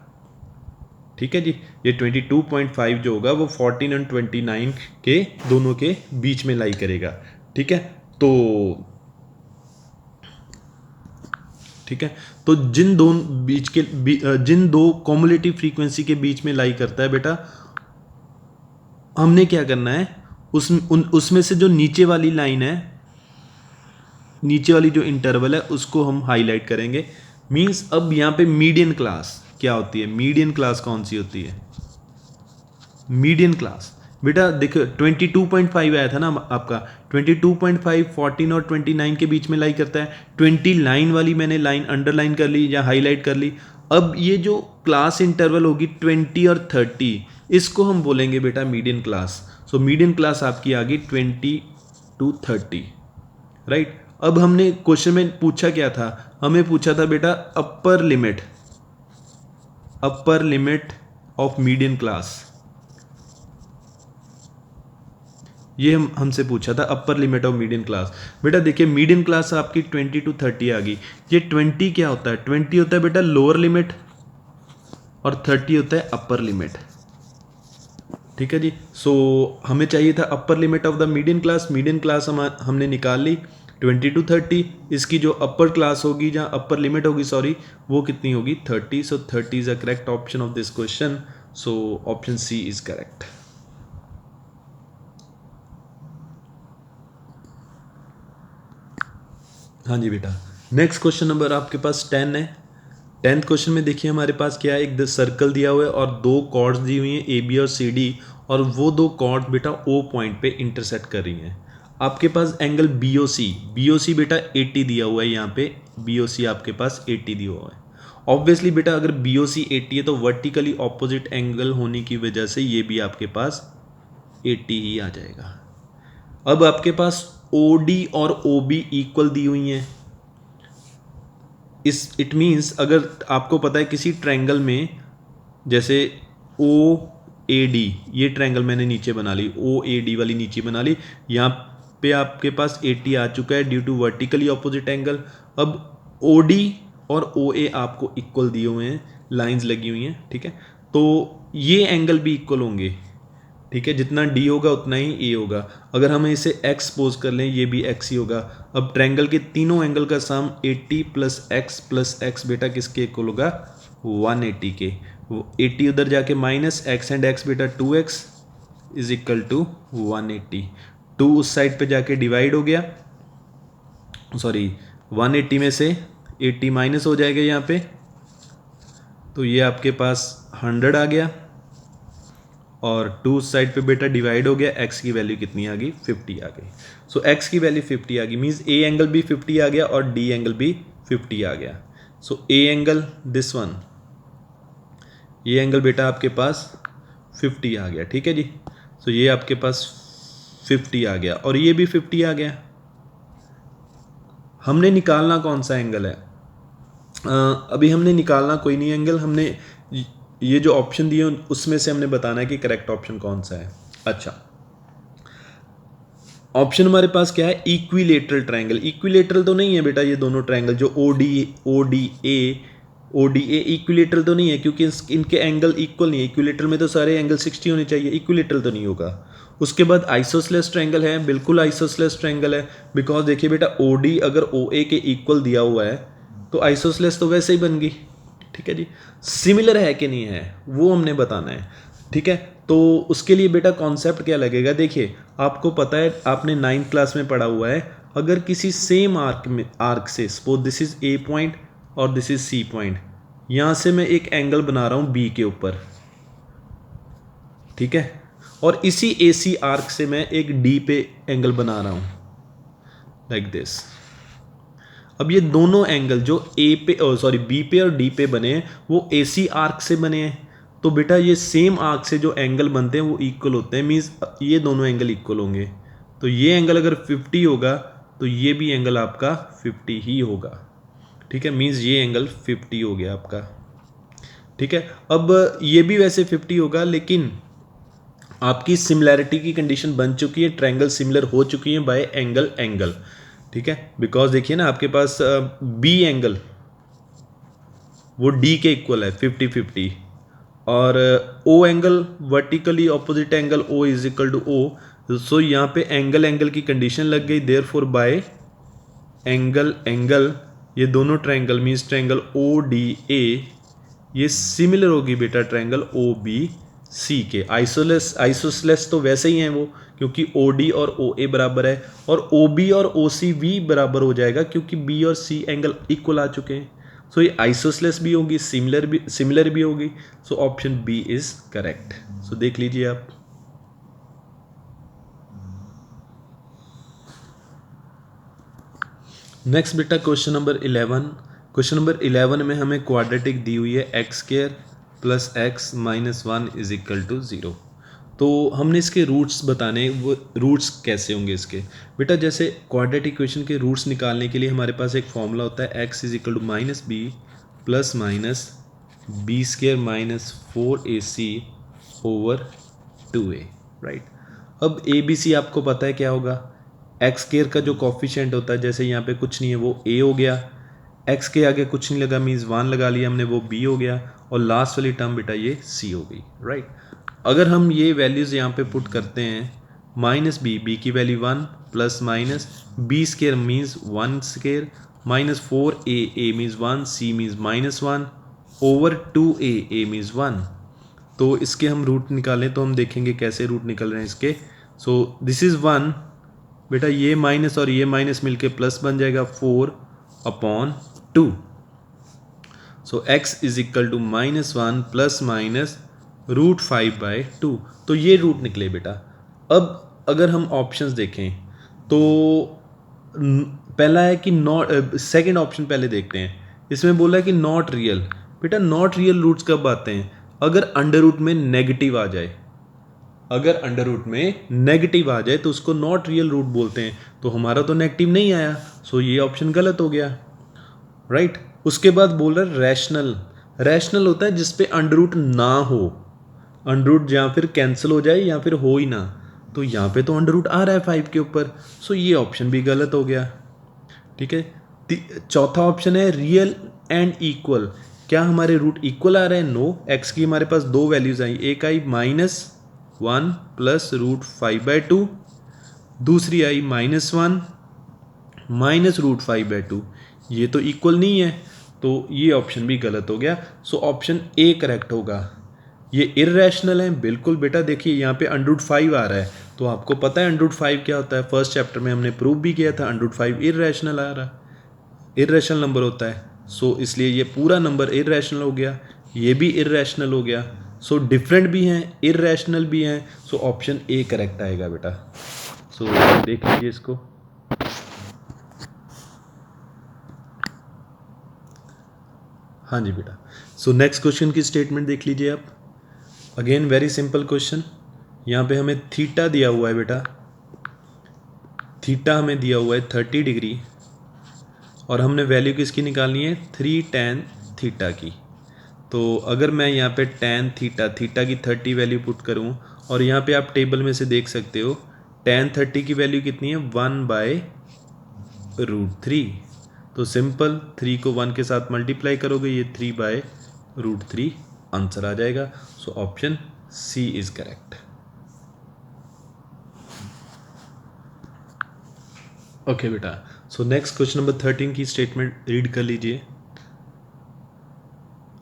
ठीक है जी, ये 22.5 जो होगा वो 14 और 29 के दोनों के बीच में लाई करेगा। ठीक है, तो ठीक है, तो जिन दो कॉम्युलेटिव फ्रीक्वेंसी के बीच में लाई करता है बेटा, हमने क्या करना है, उसमें से जो नीचे वाली लाइन है, नीचे वाली जो इंटरवल है उसको हम हाईलाइट करेंगे। मींस अब यहाँ पे मीडियन क्लास क्या होती है, मीडियन क्लास कौन सी होती है, मीडियन क्लास बेटा देखो 22.5 आया था ना आपका, 22.5 14 और 29 के बीच में लाई करता है। 29 वाली मैंने लाइन अंडरलाइन कर ली या हाईलाइट कर ली। अब ये जो क्लास इंटरवल होगी 20 और 30, इसको हम बोलेंगे बेटा median class. So median class आपकी आ गई 20 to 30, राइट। अब हमने क्वेश्चन में पूछा क्या था, हमें पूछा था बेटा upper limit of median class, ये हमसे पूछा था upper limit of median class. बेटा देखिए मीडियन क्लास आपकी 20 to 30 आ गई। ये 20 क्या होता है, 20 होता है बेटा लोअर लिमिट और 30 होता है अपर लिमिट। ठीक है जी, सो हमें चाहिए था upper limit of the median class. Median class हमने निकाल ली 20 to 30। इसकी जो अपर क्लास होगी, जहाँ अपर लिमिट होगी सॉरी, वो कितनी होगी 30। So 30 is a correct option of this question. So option C is correct. हाँ जी बेटा, नेक्स्ट क्वेश्चन नंबर आपके पास 10 है। 10th क्वेश्चन में देखिए हमारे पास क्या है, एक सर्कल दिया हुआ है और दो कॉर्ड्स दी हुई हैं ए बी और सी डी, और वो दो कॉर्ड बेटा ओ पॉइंट पे इंटरसेक्ट कर रही हैं। आपके पास एंगल बी ओ सी बेटा 80 दिया हुआ है, यहाँ पे बी ओ सी आपके पास 80 दिया हुआ है। ऑब्वियसली बेटा अगर बी ओ सी 80 है तो वर्टिकली ऑपोजिट एंगल होने की वजह से ये भी आपके पास 80 ही आ जाएगा। अब आपके पास ओ डी और ओ बी इक्वल दी हुई हैं। इट मीन्स अगर आपको पता है किसी ट्रायंगल में, जैसे ओ ए डी, ये ट्रायंगल मैंने नीचे बना ली, ओ ए डी वाली नीचे बना ली, यहाँ पे आपके पास 80 आ चुका है due to vertically opposite angle. अब ओ डी और ओ ए आपको इक्वल दिए हुए हैं, लाइंस लगी हुई हैं। ठीक है, तो ये एंगल भी इक्वल होंगे। ठीक है, जितना डी होगा उतना ही ए होगा। अगर हम इसे एक्स पोज कर लें, ये भी एक्स ही होगा। अब ट्रायंगल के तीनों एंगल का सम 80 प्लस एक्स बेटा किसके इक्वल होगा, 180 के। 80 उधर जाके माइनस एक्स एंड एक्स बेटा 2x इज इक्वल टू 180। 2 उस साइड पे जाके डिवाइड हो गया, सॉरी 180 में से 80 माइनस हो जाएगा यहाँ पे, तो ये आपके पास 100 आ गया, और 2 साइड पे बेटा डिवाइड हो गया। x की वैल्यू कितनी आ गई, 50 आ गई। सो x की वैल्यू 50 आ गई, मीन्स a एंगल भी 50 आ गया और d एंगल भी 50 आ गया। सो a एंगल दिस वन, ये एंगल बेटा आपके पास 50 आ गया। ठीक है जी, सो ये आपके पास 50 आ गया और ये भी 50 आ गया। हमने निकालना कौन सा एंगल है, अभी हमने निकालना कोई नहीं एंगल, हमने ये जो ऑप्शन दिए उसमें से हमने बताना है कि करेक्ट ऑप्शन कौन सा है। अच्छा, ऑप्शन हमारे पास क्या है, इक्विलेटरल ट्रायंगल। इक्विलेटरल तो नहीं है बेटा ये दोनों ट्रायंगल, जो ओ डी ए इक्विलेटरल तो नहीं है, क्योंकि इनके एंगल इक्वल नहीं है। इक्विलेटरल में तो सारे एंगल 60 होने चाहिए, इक्विलेटरल तो नहीं होगा। उसके बाद आइसोसेलेस ट्रायंगल है, बिल्कुल आइसोसेलेस ट्रायंगल है, बिकॉज देखिए बेटा ओ डी अगर ओ ए के इक्वल दिया हुआ है तो आइसोसेलेस तो वैसे ही बन गई। ठीक है जी, सिमिलर है कि नहीं है वो हमने बताना है। ठीक है, तो उसके लिए बेटा कॉन्सेप्ट क्या लगेगा, देखिए आपको पता है, आपने 9th क्लास में पढ़ा हुआ है, अगर किसी सेम आर्क से, suppose this is a point और दिस इज सी पॉइंट, यहाँ से मैं एक एंगल बना रहा हूँ बी के ऊपर। ठीक है, और इसी AC आर्क से मैं एक D पे एंगल बना रहा हूँ लाइक दिस। अब ये दोनों एंगल जो B पे और D पे बने हैं वो AC आर्क से बने हैं, तो बेटा ये सेम आर्क से जो एंगल बनते हैं वो इक्वल होते हैं, मीन्स ये दोनों एंगल इक्वल होंगे। तो ये एंगल अगर 50 होगा तो ये भी एंगल आपका 50 ही होगा, ठीक है, मीन्स ये एंगल 50 हो गया आपका, ठीक है। अब ये भी वैसे 50 होगा, लेकिन आपकी सिमिलैरिटी की कंडीशन बन चुकी है, ट्रायंगल सिमिलर हो चुकी है बाय एंगल, ठीक है। बिकॉज देखिए ना आपके पास बी एंगल वो डी के इक्वल है 50-50, और O angle vertically opposite angle O is equal to O, so यहाँ पे एंगल की कंडीशन लग गई, देयरफॉर बाय एंगल ये दोनों triangle means triangle O D A ये सिमिलर होगी बेटा ट्रायंगल ओ बी सी के। आइसोसेलेस तो वैसे ही हैं वो, क्योंकि ओ डी और ओ ए बराबर है, और ओ बी और ओ सी भी बराबर हो जाएगा क्योंकि बी और सी एंगल इक्वल आ चुके हैं। सो ये आइसोसेलेस भी होगी, सिमिलर भी होगी, so option B is correct. So देख लीजिए आप। नेक्स्ट बेटा क्वेश्चन नंबर 11। क्वेश्चन नंबर 11 में हमें क्वाड्रेटिक दी हुई है x square plus x minus 1 is equal to 0। तो हमने इसके रूट्स बताने, वो रूट्स कैसे होंगे इसके बेटा। जैसे क्वाड्रेटिक इक्वेशन के रूट्स निकालने के लिए हमारे पास एक फॉर्मूला होता है x is equal to minus b plus minus b square minus 4ac over 2a, right. अब ए बी सी आपको पता है क्या होगा, एक्स स्क्वायर का जो कॉफिशिएंट होता है, जैसे यहाँ पे कुछ नहीं है वो a हो गया, x के आगे कुछ नहीं लगा मीन्स 1 लगा लिया हमने वो b हो गया, और लास्ट वाली टर्म बेटा ये c हो गई, राइट। अगर हम ये वैल्यूज़ यहाँ पे पुट करते हैं, माइनस बी की value 1 plus minus b square means 1 square minus 4a means 1 c means minus 1 over 2a means 1। तो इसके हम रूट निकालें तो हम देखेंगे कैसे रूट निकल रहे हैं इसके। सो दिस इज़ 1 बेटा, ये माइनस और ये माइनस मिलके प्लस बन जाएगा 4/2। So x is equal to -1 plus minus √5/2। तो ये रूट निकले बेटा। अब अगर हम ऑप्शंस देखें तो पहला है कि नॉट, सेकंड ऑप्शन पहले देखते हैं। इसमें बोला है कि नॉट रियल। बेटा नॉट रियल रूट्स कब आते हैं, अगर अंडर रूट में नेगेटिव आ जाए। अगर अंडर रूट में नेगेटिव आ जाए तो उसको नॉट रियल रूट बोलते हैं। तो हमारा तो नेगेटिव नहीं आया, सो ये ऑप्शन गलत हो गया, राइट। उसके बाद बोल रहा है रैशनल। रैशनल होता है जिसपे अंडर रूट ना हो, अंडर रूट या फिर कैंसिल हो जाए या फिर हो ही ना। तो यहाँ पे तो अंडर रूट आ रहा है 5 के ऊपर, सो ये ऑप्शन भी गलत हो गया, ठीक है। चौथा ऑप्शन है रियल एंड इक्वल। क्या हमारे रूट इक्वल आ रहे हैं? नो। एक्स की हमारे पास दो वैल्यूज आई, एक आई -1 प्लस √5/2, दूसरी आई -1 माइनस √5/2। ये तो इक्वल नहीं है, तो ये ऑप्शन भी गलत हो गया। सो ऑप्शन ए करेक्ट होगा। ये इररेशनल है बिल्कुल बेटा। देखिए यहाँ पे √5 आ रहा है, तो आपको पता है √5 क्या होता है, फर्स्ट चैप्टर में हमने प्रूव भी किया था। √5 इररेशनल आ रहा है, इररेशनल नंबर होता है। सो इसलिए ये पूरा नंबर इररेशनल हो गया, ये भी इररेशनल हो गया। सो डिफरेंट भी हैं, इररेशनल भी हैं, सो ऑप्शन ए करेक्ट आएगा बेटा। सो देख लीजिए इसको। हाँ जी बेटा। सो नेक्स्ट क्वेश्चन की स्टेटमेंट देख लीजिए आप। Again very simple question. यहाँ पे हमें थीटा दिया हुआ है बेटा, थीटा हमें दिया हुआ है 30 डिग्री, और हमने वैल्यू किसकी निकालनी है, 3 tan थीटा की। तो अगर मैं यहाँ पे tan थीटा की 30 वैल्यू पुट करूँ, और यहाँ पे आप टेबल में से देख सकते हो tan 30 की वैल्यू कितनी है, 1/√3। तो सिंपल 3 को 1 के साथ मल्टीप्लाई करोगे, ये 3/√3 आंसर आ जाएगा। So option C is correct. Okay बेटा। सो नेक्स्ट क्वेश्चन नंबर 13 की स्टेटमेंट रीड कर लीजिए।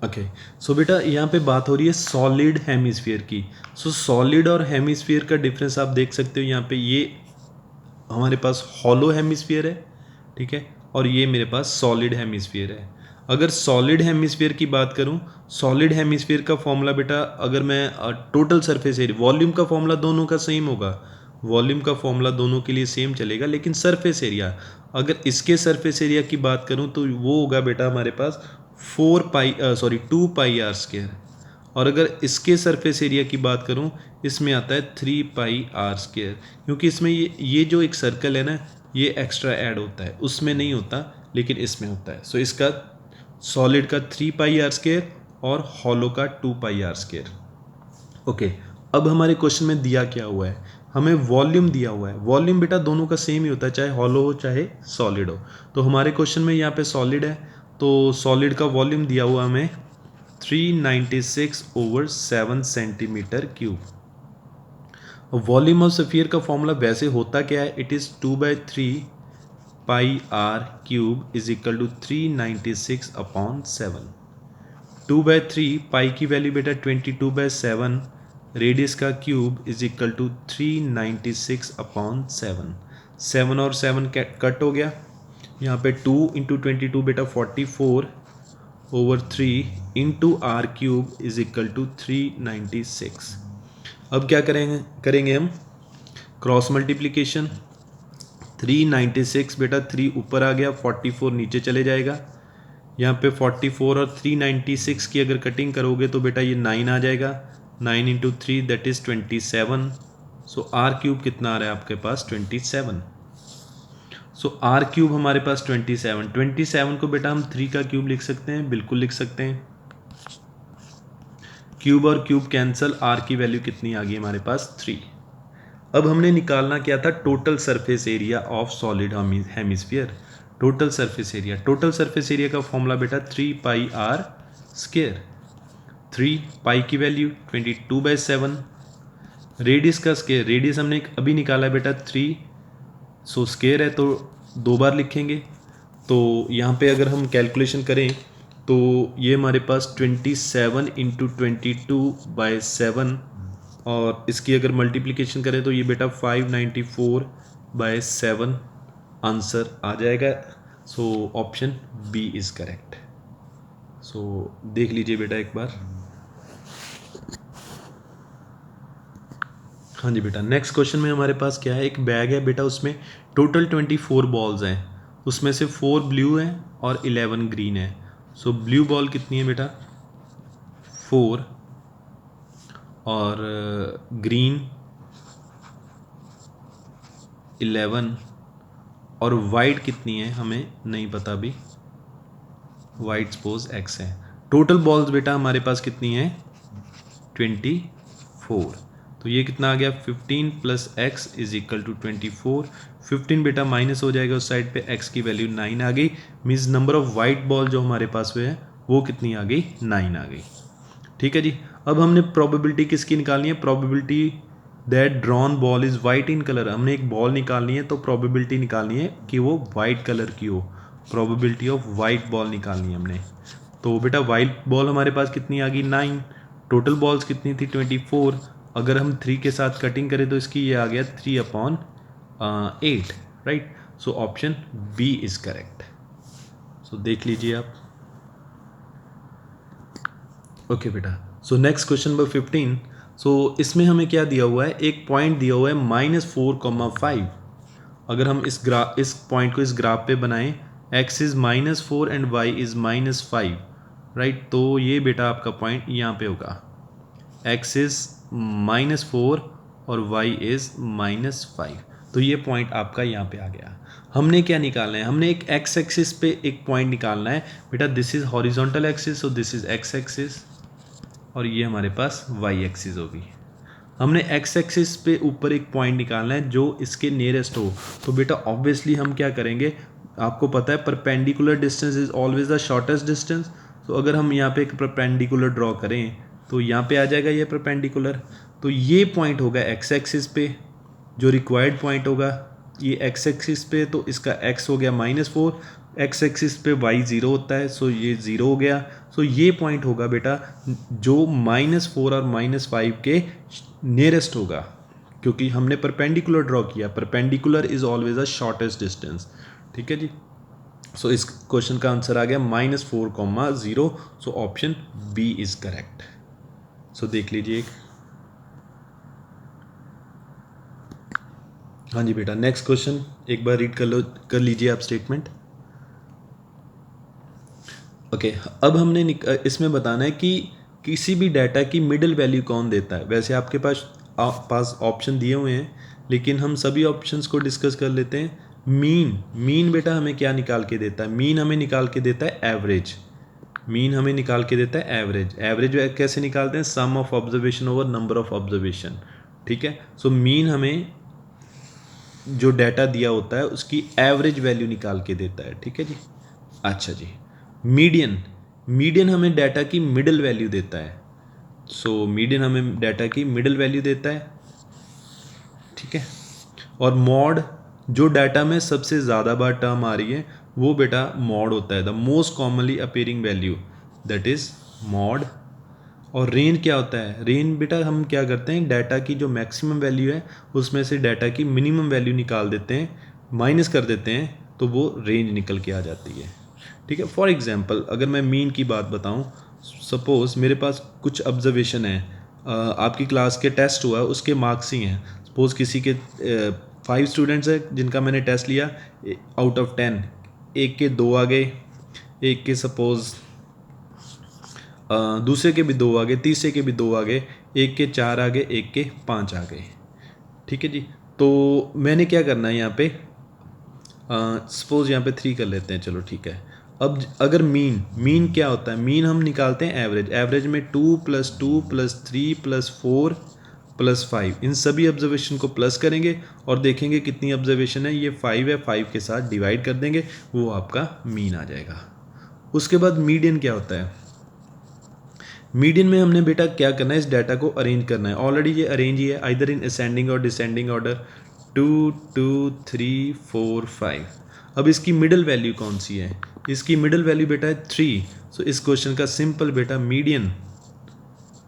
ओके सो बेटा यहाँ पे बात हो रही है सॉलिड हेमिस्फीयर की। सो सॉलिड और हेमिस्फीयर का डिफरेंस आप देख सकते हो। यहाँ पे ये हमारे पास हॉलो हेमिस्फीयर है, ठीक है, और ये मेरे पास सॉलिड हेमिस्फीयर है। अगर सॉलिड हेमिस्फीयर की बात करूं, सॉलिड हेमिस्फीयर का फॉर्मूला बेटा, अगर मैं टोटल सरफेस एरिया, वॉल्यूम का फॉर्मूला दोनों का सेम होगा, वॉल्यूम का फॉर्मूला दोनों के लिए सेम चलेगा, लेकिन सरफेस एरिया, अगर इसके सरफेस एरिया की बात करूं तो वो होगा बेटा हमारे पास 2 पाई आर स्क्वायर। और अगर इसके सरफेस एरिया की बात करूं, इसमें आता है 3 पाई आर स्क्वायर, क्योंकि इसमें ये जो एक सर्कल है ना, ये एक्स्ट्रा ऐड होता है, उसमें नहीं होता लेकिन इसमें होता है। सो इसका सॉलिड का 3 पाई आर स्क्वायर और हॉलो का 2 पाई आर स्क्वायर। ओके, अब हमारे क्वेश्चन में दिया क्या हुआ है, हमें वॉल्यूम दिया हुआ है। वॉल्यूम बेटा दोनों का सेम ही होता है, चाहे हॉलो हो चाहे सॉलिड हो। तो हमारे क्वेश्चन में यहाँ पे सॉलिड है, तो सॉलिड का वॉल्यूम दिया हुआ हमें 396/7 centimetre cube. Volume of sphere का फॉर्मूला वैसे होता क्या है, it is 2/3 pi r cube is equal to 396/7। 2/3 pi की वैल्यू बेटा 22/7, रेडियस का क्यूब इज इक्वल टू 396/7। 7 और 7 कट हो गया, यहाँ पे 2 इंटू 22 बेटा 44/3 into r cube is equal to 396। अब क्या करेंगे हम क्रॉस मल्टीप्लिकेशन। 396 बेटा 3 ऊपर आ गया, 44 नीचे चले जाएगा। यहाँ पे 44 और 396 की अगर कटिंग करोगे तो बेटा ये 9 आ जाएगा। 9 into 3 that is 27। So r cube कितना आ रहा है आपके पास 27। सो आर क्यूब हमारे पास 27 को बेटा हम 3 का क्यूब लिख सकते हैं, बिल्कुल लिख सकते हैं। क्यूब और क्यूब कैंसल, आर की वैल्यू कितनी आ गई हमारे पास 3। अब हमने निकालना क्या था, total surface area of solid hemisphere. Total surface area का फॉर्मूला बेटा 3 पाई आर स्क्वायर। 3 पाई की वैल्यू 22/7, रेडियस का स्क्वायर, रेडियस हमने अभी निकाला है बेटा 3, सो स्क्वायर है तो 2 बार लिखेंगे। तो यहाँ पे अगर हम कैलकुलेशन करें तो ये हमारे पास 27 इंटू 22/7, और इसकी अगर मल्टीप्लिकेशन करें तो ये बेटा 594/7 आंसर आ जाएगा। So option B is correct. So देख लीजिए बेटा एक बार। हाँ जी बेटा, नेक्स्ट क्वेश्चन में हमारे पास क्या है, एक बैग है बेटा, उसमें टोटल 24 बॉल्स हैं, उसमें से 4 ब्लू हैं और 11 ग्रीन है। सो ब्लू बॉल कितनी है बेटा 4, और ग्रीन 11, और वाइट कितनी है हमें नहीं पता अभी, वाइट सपोज x है। टोटल बॉल्स बेटा हमारे पास कितनी है 24। तो ये कितना आ गया 15 + x इज इक्वल टू 24। 15 बेटा माइनस हो जाएगा उस साइड पे, x की वैल्यू 9 आ गई। Means number of white ball जो हमारे पास हुए हैं वो कितनी आ गई 9 आ गई। ठीक है जी। अब हमने प्रोबेबिलिटी किसकी निकालनी है, probability that drawn ball is white in colour. हमने एक बॉल निकालनी है तो प्रोबेबिलिटी निकालनी है कि वो वाइट कलर की हो, प्रोबेबिलिटी ऑफ वाइट बॉल निकालनी है हमने। तो बेटा वाइट बॉल हमारे पास कितनी आ गई 9, टोटल बॉल्स कितनी थी 24। अगर हम 3 के साथ कटिंग करें तो इसकी ये आ गया 3/8, right. So option B is correct. So देख लीजिए आप। ओके बेटा, so next question number 15। So इसमें हमें क्या दिया हुआ है, एक पॉइंट दिया हुआ है -4,5। अगर हम इस पॉइंट को इस ग्राफ पे बनाएं, x is -4 and y is -5, right. तो ये बेटा आपका पॉइंट यहाँ पे होगा, x इज़ -4 और y इज़ -5। तो ये पॉइंट आपका यहाँ पे आ गया। हमने क्या निकालना है, हमने एक x एक्सिस पे एक पॉइंट निकालना है बेटा। This is horizontal axis, so this is x axis, और ये हमारे पास y एक्सिस होगी। हमने x एक्सिस पे ऊपर एक पॉइंट निकालना है जो इसके नियरेस्ट हो। तो बेटा ऑब्वियसली हम क्या करेंगे, आपको पता है perpendicular distance is always the shortest distance. तो अगर हम यहाँ पे एक परपेंडिकुलर ड्रॉ करें तो यहाँ पे आ जाएगा ये परपेंडिकुलर। तो ये पॉइंट होगा x एक्सिस पे, जो रिक्वायर्ड पॉइंट होगा ये x एक्सिस पे, तो इसका x हो गया -4, x एक्सिस पे y 0 होता है, सो ये 0 हो गया। सो ये पॉइंट होगा बेटा जो -4 और -5 के नियरेस्ट होगा, क्योंकि हमने परपेंडिकुलर ड्रॉ किया। Perpendicular is always a shortest distance. ठीक है जी। सो इस क्वेश्चन का आंसर आ गया -4,0। So option B is correct. So देख लीजिए। हाँ जी बेटा, नेक्स्ट क्वेश्चन एक बार रीड कर लीजिए आप स्टेटमेंट। ओके अब हमने इसमें बताना है कि किसी भी डाटा की मिडिल वैल्यू कौन देता है। वैसे आपके पास ऑप्शन दिए हुए हैं, लेकिन हम सभी ऑप्शंस को डिस्कस कर लेते हैं। मीन बेटा हमें क्या निकाल के देता है? मीन हमें निकाल के देता है एवरेज। मीन हमें निकाल के देता है एवरेज। एवरेज कैसे निकालते हैं? Sum of observation over number of observation. ठीक है, सो मीन हमें जो डाटा दिया होता है उसकी एवरेज वैल्यू निकाल के देता है। ठीक है जी। अच्छा जी, मीडियन हमें डाटा की मिडिल वैल्यू देता है। सो मीडियन हमें डाटा की मिडिल वैल्यू देता है। ठीक है, और मॉड जो डाटा में सबसे ज़्यादा बार टर्म आ रही है वो बेटा मॉड होता है, the most commonly appearing value, that is mod. और रेंज क्या होता है? रेंज बेटा हम क्या करते हैं, डाटा की जो मैक्सिमम वैल्यू है उसमें से डाटा की मिनिमम वैल्यू निकाल देते हैं, माइनस कर देते हैं, तो वो रेंज निकल के आ जाती है। ठीक है, फॉर एग्जांपल अगर मैं मीन की बात बताऊं, सपोज मेरे पास कुछ ऑब्जर्वेशन है, आपकी क्लास के टेस्ट हुआ उसके मार्क्स ही हैं। सपोज किसी के 5 स्टूडेंट्स हैं जिनका मैंने टेस्ट लिया, आउट ऑफ 10 एक के 2 आ गए, एक के सपोज दूसरे के भी 2 आ गए, तीसरे के भी 2 आ गए, एक के 4 आ गए, एक के 5 आ गए। ठीक है जी, तो मैंने क्या करना है यहाँ पे, सपोज यहाँ पे 3 कर लेते हैं, चलो ठीक है। अब अगर मीन क्या होता है? मीन हम निकालते हैं एवरेज। एवरेज में 2 + 2 + 3 + 4 + 5 इन सभी ऑब्जर्वेशन को प्लस करेंगे और देखेंगे कितनी ऑब्जर्वेशन है। ये 5 है, 5 के साथ डिवाइड कर देंगे, वो आपका मीन आ जाएगा। उसके बाद मीडियन क्या होता है? मीडियन में हमने बेटा क्या करना है, इस डाटा को अरेंज करना है। ऑलरेडी ये अरेंज ही है, आइदर इन असेंडिंग और डिसेंडिंग ऑर्डर, 2 2 3 4 5। अब इसकी मिडिल वैल्यू कौन सी है? इसकी मिडिल वैल्यू बेटा है 3। सो इस क्वेश्चन का सिंपल बेटा मीडियन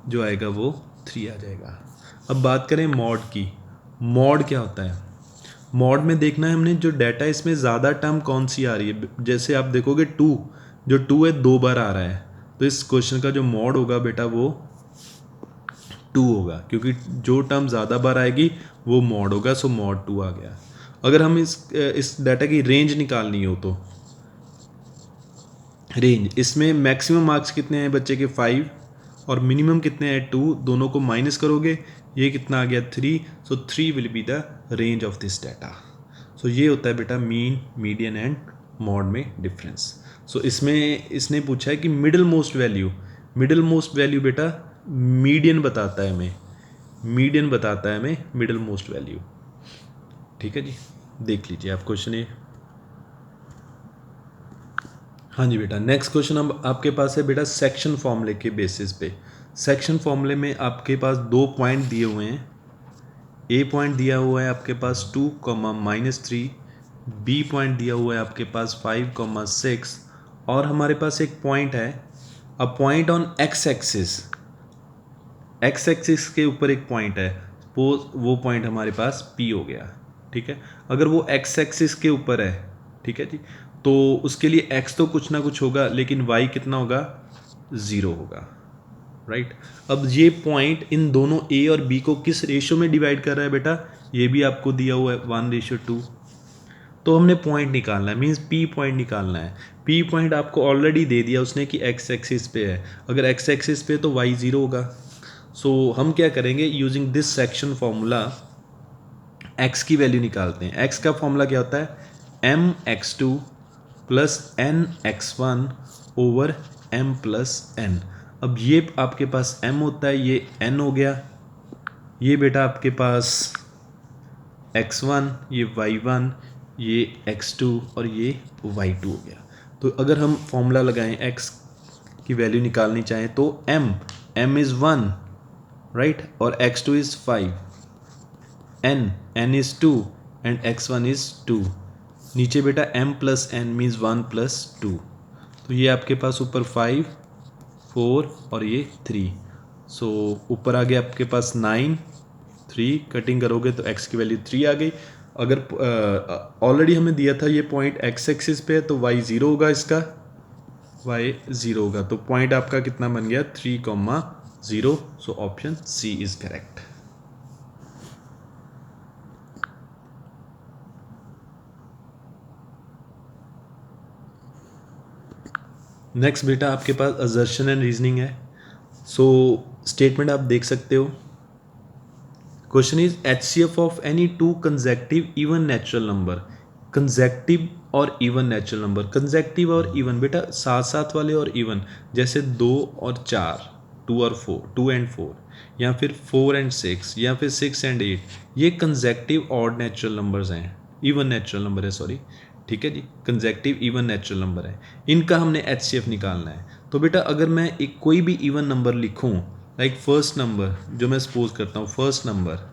जो आएगा वो 3 आ जाएगा। अब बात करें मॉड की। मॉड क्या होता है? मॉड में देखना है हमने जो डाटा इसमें ज़्यादा टर्म कौन सी आ रही है। जैसे आप देखोगे 2, जो 2 है 2 बार आ रहा है, तो इस क्वेश्चन का जो मॉड होगा बेटा वो 2 होगा, क्योंकि जो टर्म ज़्यादा बार आएगी वो मॉड होगा। सो मॉड 2 आ गया। अगर हम इस डाटा की रेंज निकालनी हो तो रेंज, इसमें मैक्सिमम मार्क्स कितने हैं बच्चे के 5 और मिनिमम कितने हैं 2, दोनों को माइनस करोगे, ये कितना आ गया 3। So 3 will be the range of this data. So ये होता है बेटा मीन, मीडियन एंड मॉड में डिफरेंस। सो इसमें इसने पूछा है कि मिडिल मोस्ट वैल्यू बेटा मीडियन बताता है हमें, मीडियन बताता है हमें मिडिल मोस्ट वैल्यू। ठीक है जी, देख लीजिए आप क्वेश्चन ये। हाँ जी बेटा, नेक्स्ट क्वेश्चन अब आपके पास है बेटा सेक्शन फॉर्मूले के बेसिस पे। सेक्शन फॉर्मूले में आपके पास 2 पॉइंट दिए हुए हैं। ए पॉइंट दिया हुआ है आपके पास 2, -3, बी पॉइंट दिया हुआ है आपके पास 5, 6, और हमारे पास एक पॉइंट है, a point on x axis के ऊपर एक पॉइंट है। सपोज वो पॉइंट हमारे पास पी हो गया। ठीक है, अगर वो एक्स एक्सिस के ऊपर है, ठीक है जी, तो उसके लिए एक्स तो कुछ ना कुछ होगा, लेकिन वाई कितना होगा? 0 होगा। राइट, अब ये पॉइंट इन दोनों ए और बी को किस रेशियो में डिवाइड कर रहा है बेटा? ये भी आपको दिया हुआ है 1:2। तो हमने पॉइंट निकालना है, मीन्स पी पॉइंट निकालना है। पी पॉइंट आपको ऑलरेडी दे दिया उसने कि एक्स एक्सिस पे है, अगर एक्स एक्सिस पे तो वाई 0 होगा। सो हम क्या करेंगे, using this section formula x की वैल्यू निकालते हैं। एक्स का फॉर्मूला क्या होता है? mx2 + nx1 over m + n। अब ये आपके पास m होता है, ये n हो गया, ये बेटा आपके पास x1, ये y1, ये x2 और ये y2 हो गया। तो अगर हम फॉर्मूला लगाएं, x की वैल्यू निकालनी चाहें तो m इज़ 1, राइट, और x2 is 5, n is 2 and x1 is 2। नीचे बेटा m + n मीन्स 1 + 2। तो ये आपके पास ऊपर 5, 4 और ये 3। सो ऊपर आ गया आपके पास 9, 3 कटिंग करोगे तो x की वैल्यू 3 आ गई। अगर ऑलरेडी हमें दिया था ये पॉइंट एक्स एक्सिस पे है तो y 0 होगा, इसका y 0 होगा, तो पॉइंट आपका कितना बन गया 3,0। So option C is correct. Next बेटा आपके पास असर्शन एंड रीजनिंग है। सो स्टेटमेंट आप देख सकते हो। Question is HCF of any two consecutive even natural number. Consecutive और इवन नेचुरल नंबर, कंसेक्टिव और इवन बेटा साथ साथ वाले और इवन, जैसे 2 और 4, 2 और 4, 2 एंड 4, या फिर 4 एंड 6, या फिर 6 एंड 8, ये कंसेक्टिव ऑड नेचुरल नंबर्स हैं, इवन नेचुरल नंबर है, सॉरी, ठीक है जी, कंसेक्टिव इवन नेचुरल नंबर है, इनका हमने HCF निकालना है। तो बेटा अगर मैं एक कोई भी इवन नंबर लिखूं, लाइक फर्स्ट नंबर, जो मैं सपोज करता हूँ फर्स्ट नंबर,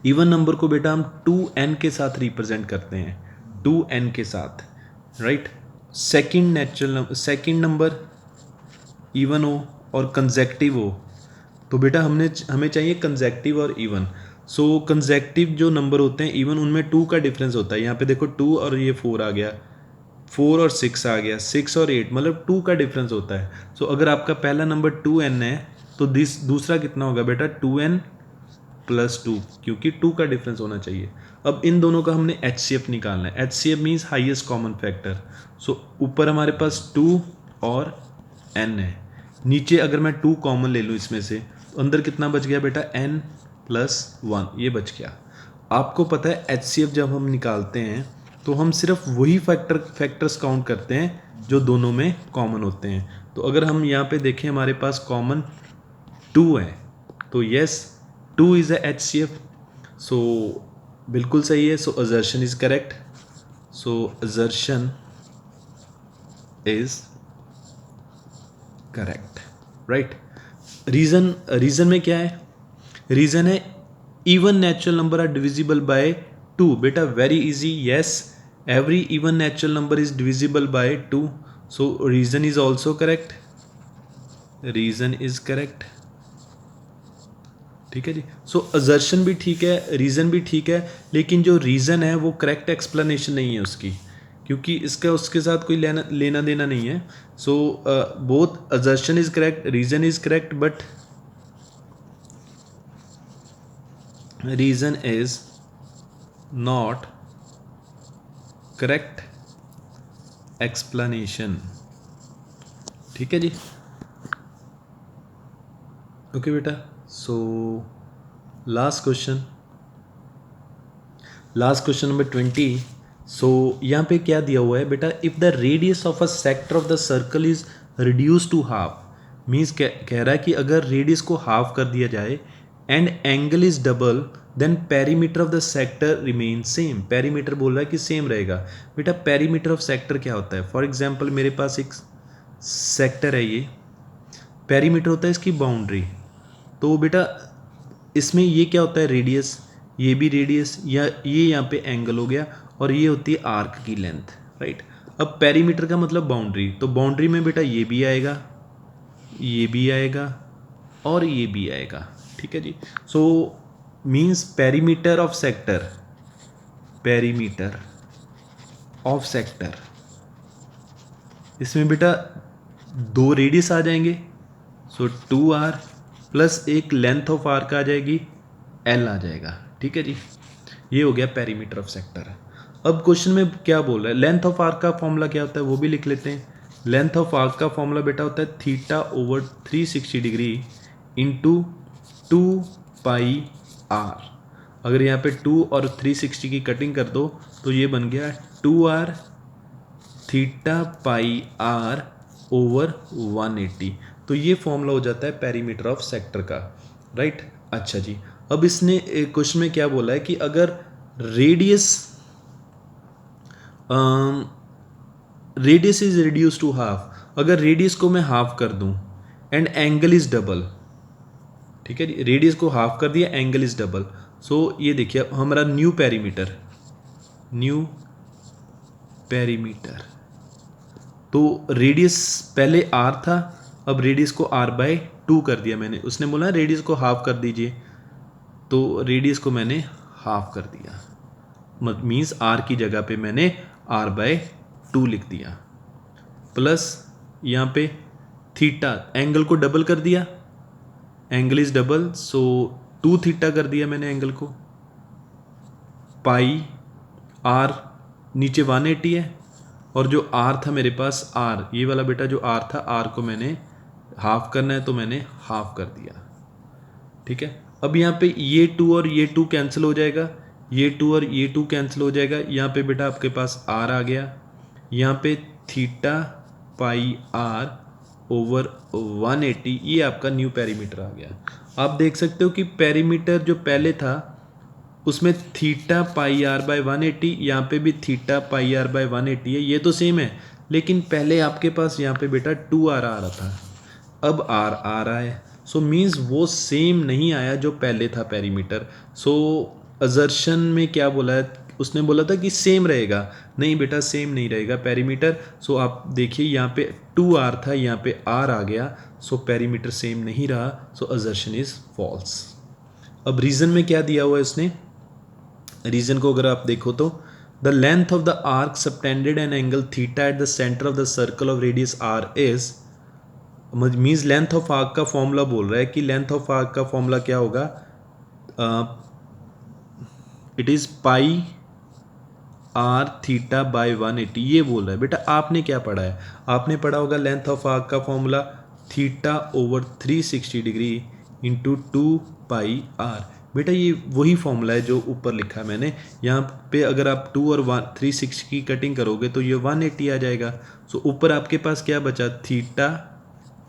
इवन नंबर को बेटा हम 2n के साथ रिप्रेजेंट करते हैं, 2n के साथ, राइट। सेकंड नंबर इवन हो और कंसेक्टिव हो, तो बेटा हमें चाहिए कंसेक्टिव और इवन। सो कंसेक्टिव जो नंबर होते हैं इवन, उनमें 2 का डिफरेंस होता है। यहाँ पे देखो 2 और ये 4 आ गया, 4 और 6 आ गया, 6 और 8, मतलब 2 का डिफरेंस होता है। सो अगर आपका पहला नंबर 2n है तो दूसरा कितना होगा बेटा 2n प्लस 2, क्योंकि 2 का डिफरेंस होना चाहिए। अब इन दोनों का हमने HCF निकालना है। HCF means highest common factor. So ऊपर हमारे पास 2 और n है, नीचे अगर मैं 2 कॉमन ले लूँ इसमें से, तो अंदर कितना बच गया बेटा n प्लस 1, ये बच गया। आपको पता है HCF जब हम निकालते हैं तो हम सिर्फ वही फैक्टर्स काउंट करते हैं जो दोनों में कॉमन होते हैं। तो अगर हम यहाँ पे देखें हमारे पास कॉमन 2 है, तो yes 2 is a HCF। So बिल्कुल सही है। So assertion is correct. So assertion is correct, right. Reason में क्या है? रीजन है even natural number are divisible by 2। बेटा very easy, yes, every even natural number is divisible by 2। So reason is also correct, reason is correct, ठीक है जी। सो assertion भी ठीक है, रीजन भी ठीक है, लेकिन जो रीजन है वो करेक्ट एक्सप्लेनेशन नहीं है उसकी, क्योंकि इसका उसके साथ कोई लेना देना नहीं है। So both assertion is correct, reason is correct, but reason is not correct explanation, ठीक है जी। ओके बेटा, so last question number 20। So यहाँ पे क्या दिया हुआ है बेटा, if the radius of a sector of the circle is reduce to half, means कह रहा है कि अगर रेडियस को हाफ कर दिया जाए and angle is double, then perimeter of the sector remain same. Perimeter बोल रहा है कि सेम रहेगा। बेटा पेरीमीटर ऑफ सेक्टर क्या होता है? फॉर एग्जाम्पल मेरे पास एक सेक्टर है, ये पेरीमीटर होता है इसकी बाउंड्री। तो बेटा इसमें ये क्या होता है, रेडियस, ये भी रेडियस, या ये यहाँ पे एंगल हो गया, और ये होती है आर्क की लेंथ, राइट। अब पेरीमीटर का मतलब बाउंड्री, तो बाउंड्री में बेटा ये भी आएगा, ये भी आएगा, और ये भी आएगा, ठीक है जी। So means perimeter of sector, perimeter of sector, इसमें बेटा 2 रेडियस आ जाएंगे, सो 2r प्लस एक लेंथ ऑफ आर्क आ जाएगी, L आ जाएगा, ठीक है जी। ये हो गया पेरीमीटर ऑफ सेक्टर। अब क्वेश्चन में क्या बोल रहा है, लेंथ ऑफ आर्क का फॉर्मूला क्या होता है वो भी लिख लेते हैं। लेंथ ऑफ आर्क का फॉर्मूला बेटा होता है θ/360 डिग्री इंटू 2πr। अगर यहाँ पे 2 और 360 की कटिंग कर दो तो ये बन गया 2r θπr/180। तो ये फॉर्मूला हो जाता है पेरीमीटर ऑफ सेक्टर का, राइट। अच्छा जी, अब इसने क्वेश्चन में क्या बोला है कि अगर radius is reduce to half, अगर रेडियस को मैं हाफ कर दूं एंड एंगल इज डबल, ठीक है जी, रेडियस को हाफ कर दिया, एंगल इज डबल। सो ये देखिए हमारा न्यू पेरीमीटर, तो रेडियस पहले r था, अब रेडियस को r/2 कर दिया मैंने। उसने बोला रेडियस को हाफ कर दीजिए, तो रेडियस को मैंने हाफ कर दिया, मीन्स आर की जगह पे मैंने r/2 लिख दिया, प्लस यहाँ पे थीटा एंगल को डबल कर दिया, angle is double so 2 theta कर दिया मैंने एंगल को, पाई आर नीचे 180 है, और जो आर था मेरे पास आर ये वाला बेटा जो आर था, आर को मैंने हाफ करना है तो मैंने हाफ कर दिया। ठीक है, अब यहाँ पे ये 2 और ये 2 कैंसिल हो जाएगा, ये 2 और ये 2 कैंसिल हो जाएगा, यहाँ पे बेटा आपके पास आर आ गया, यहाँ पे थीटा पाई आर ओवर 180 ये आपका न्यू पेरीमीटर आ गया। आप देख सकते हो कि पेरीमीटर जो पहले था उसमें थीटा पाई आर बाय 180, यहाँ पे भी थीटा पाई आर बाय 180 है, ये तो सेम है, लेकिन पहले आपके पास यहाँ पे बेटा 2r आ रहा था, अब r आ रहा है, सो मीन्स वो सेम नहीं आया जो पहले था पेरीमीटर। सो अजर्शन में क्या बोला है, उसने बोला था कि सेम रहेगा, नहीं बेटा सेम नहीं रहेगा पेरीमीटर। सो आप देखिए यहाँ पे 2r था, यहाँ पे r आ गया, सो पेरीमीटर सेम नहीं रहा, सो अजर्शन इज फॉल्स। अब रीजन में क्या दिया हुआ है इसने, रीजन को अगर आप देखो तो the length of the arc subtended an angle theta at the centre of the circle of radius r is, means length of arc का फॉर्मूला बोल रहा है कि लेंथ ऑफ आर्क का फॉर्मूला क्या होगा, it is pi r theta by 180, ये बोल रहा है। बेटा आपने क्या पढ़ा है, आपने पढ़ा होगा लेंथ ऑफ आर्क का formula theta over 360 degree into 2 pi r. बेटा ये वही फॉर्मूला है जो ऊपर लिखा है मैंने, यहाँ पे अगर आप 2 और 360 की कटिंग करोगे तो ये 180 आ जाएगा। सो ऊपर आपके पास क्या बचा, थीटा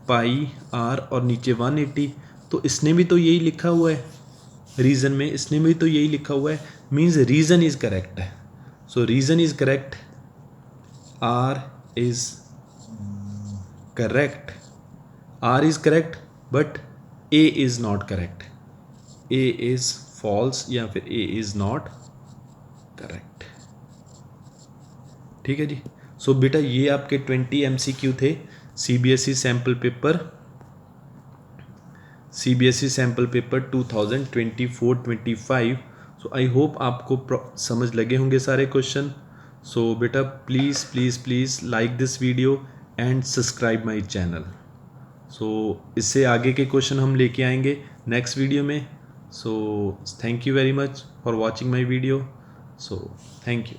पाई आर और नीचे 180, तो इसने भी तो यही लिखा हुआ है, रीजन में इसने भी तो यही लिखा हुआ है, मीन्स रीजन इज करेक्ट है। So reason is correct, R is correct, R is correct but A is not correct, A is false या फिर ए इज नॉट करेक्ट। ठीक है जी। सो बेटा ये आपके 20 MCQ थे CBSE sample paper, CBSE sample paper 2024-25। So I hope आपको समझ लगे होंगे सारे क्वेश्चन। सो बेटा please please please like this video and subscribe my channel. So इससे आगे के क्वेश्चन हम लेके आएंगे नेक्स्ट वीडियो में। So thank you very much for watching my video. So thank you.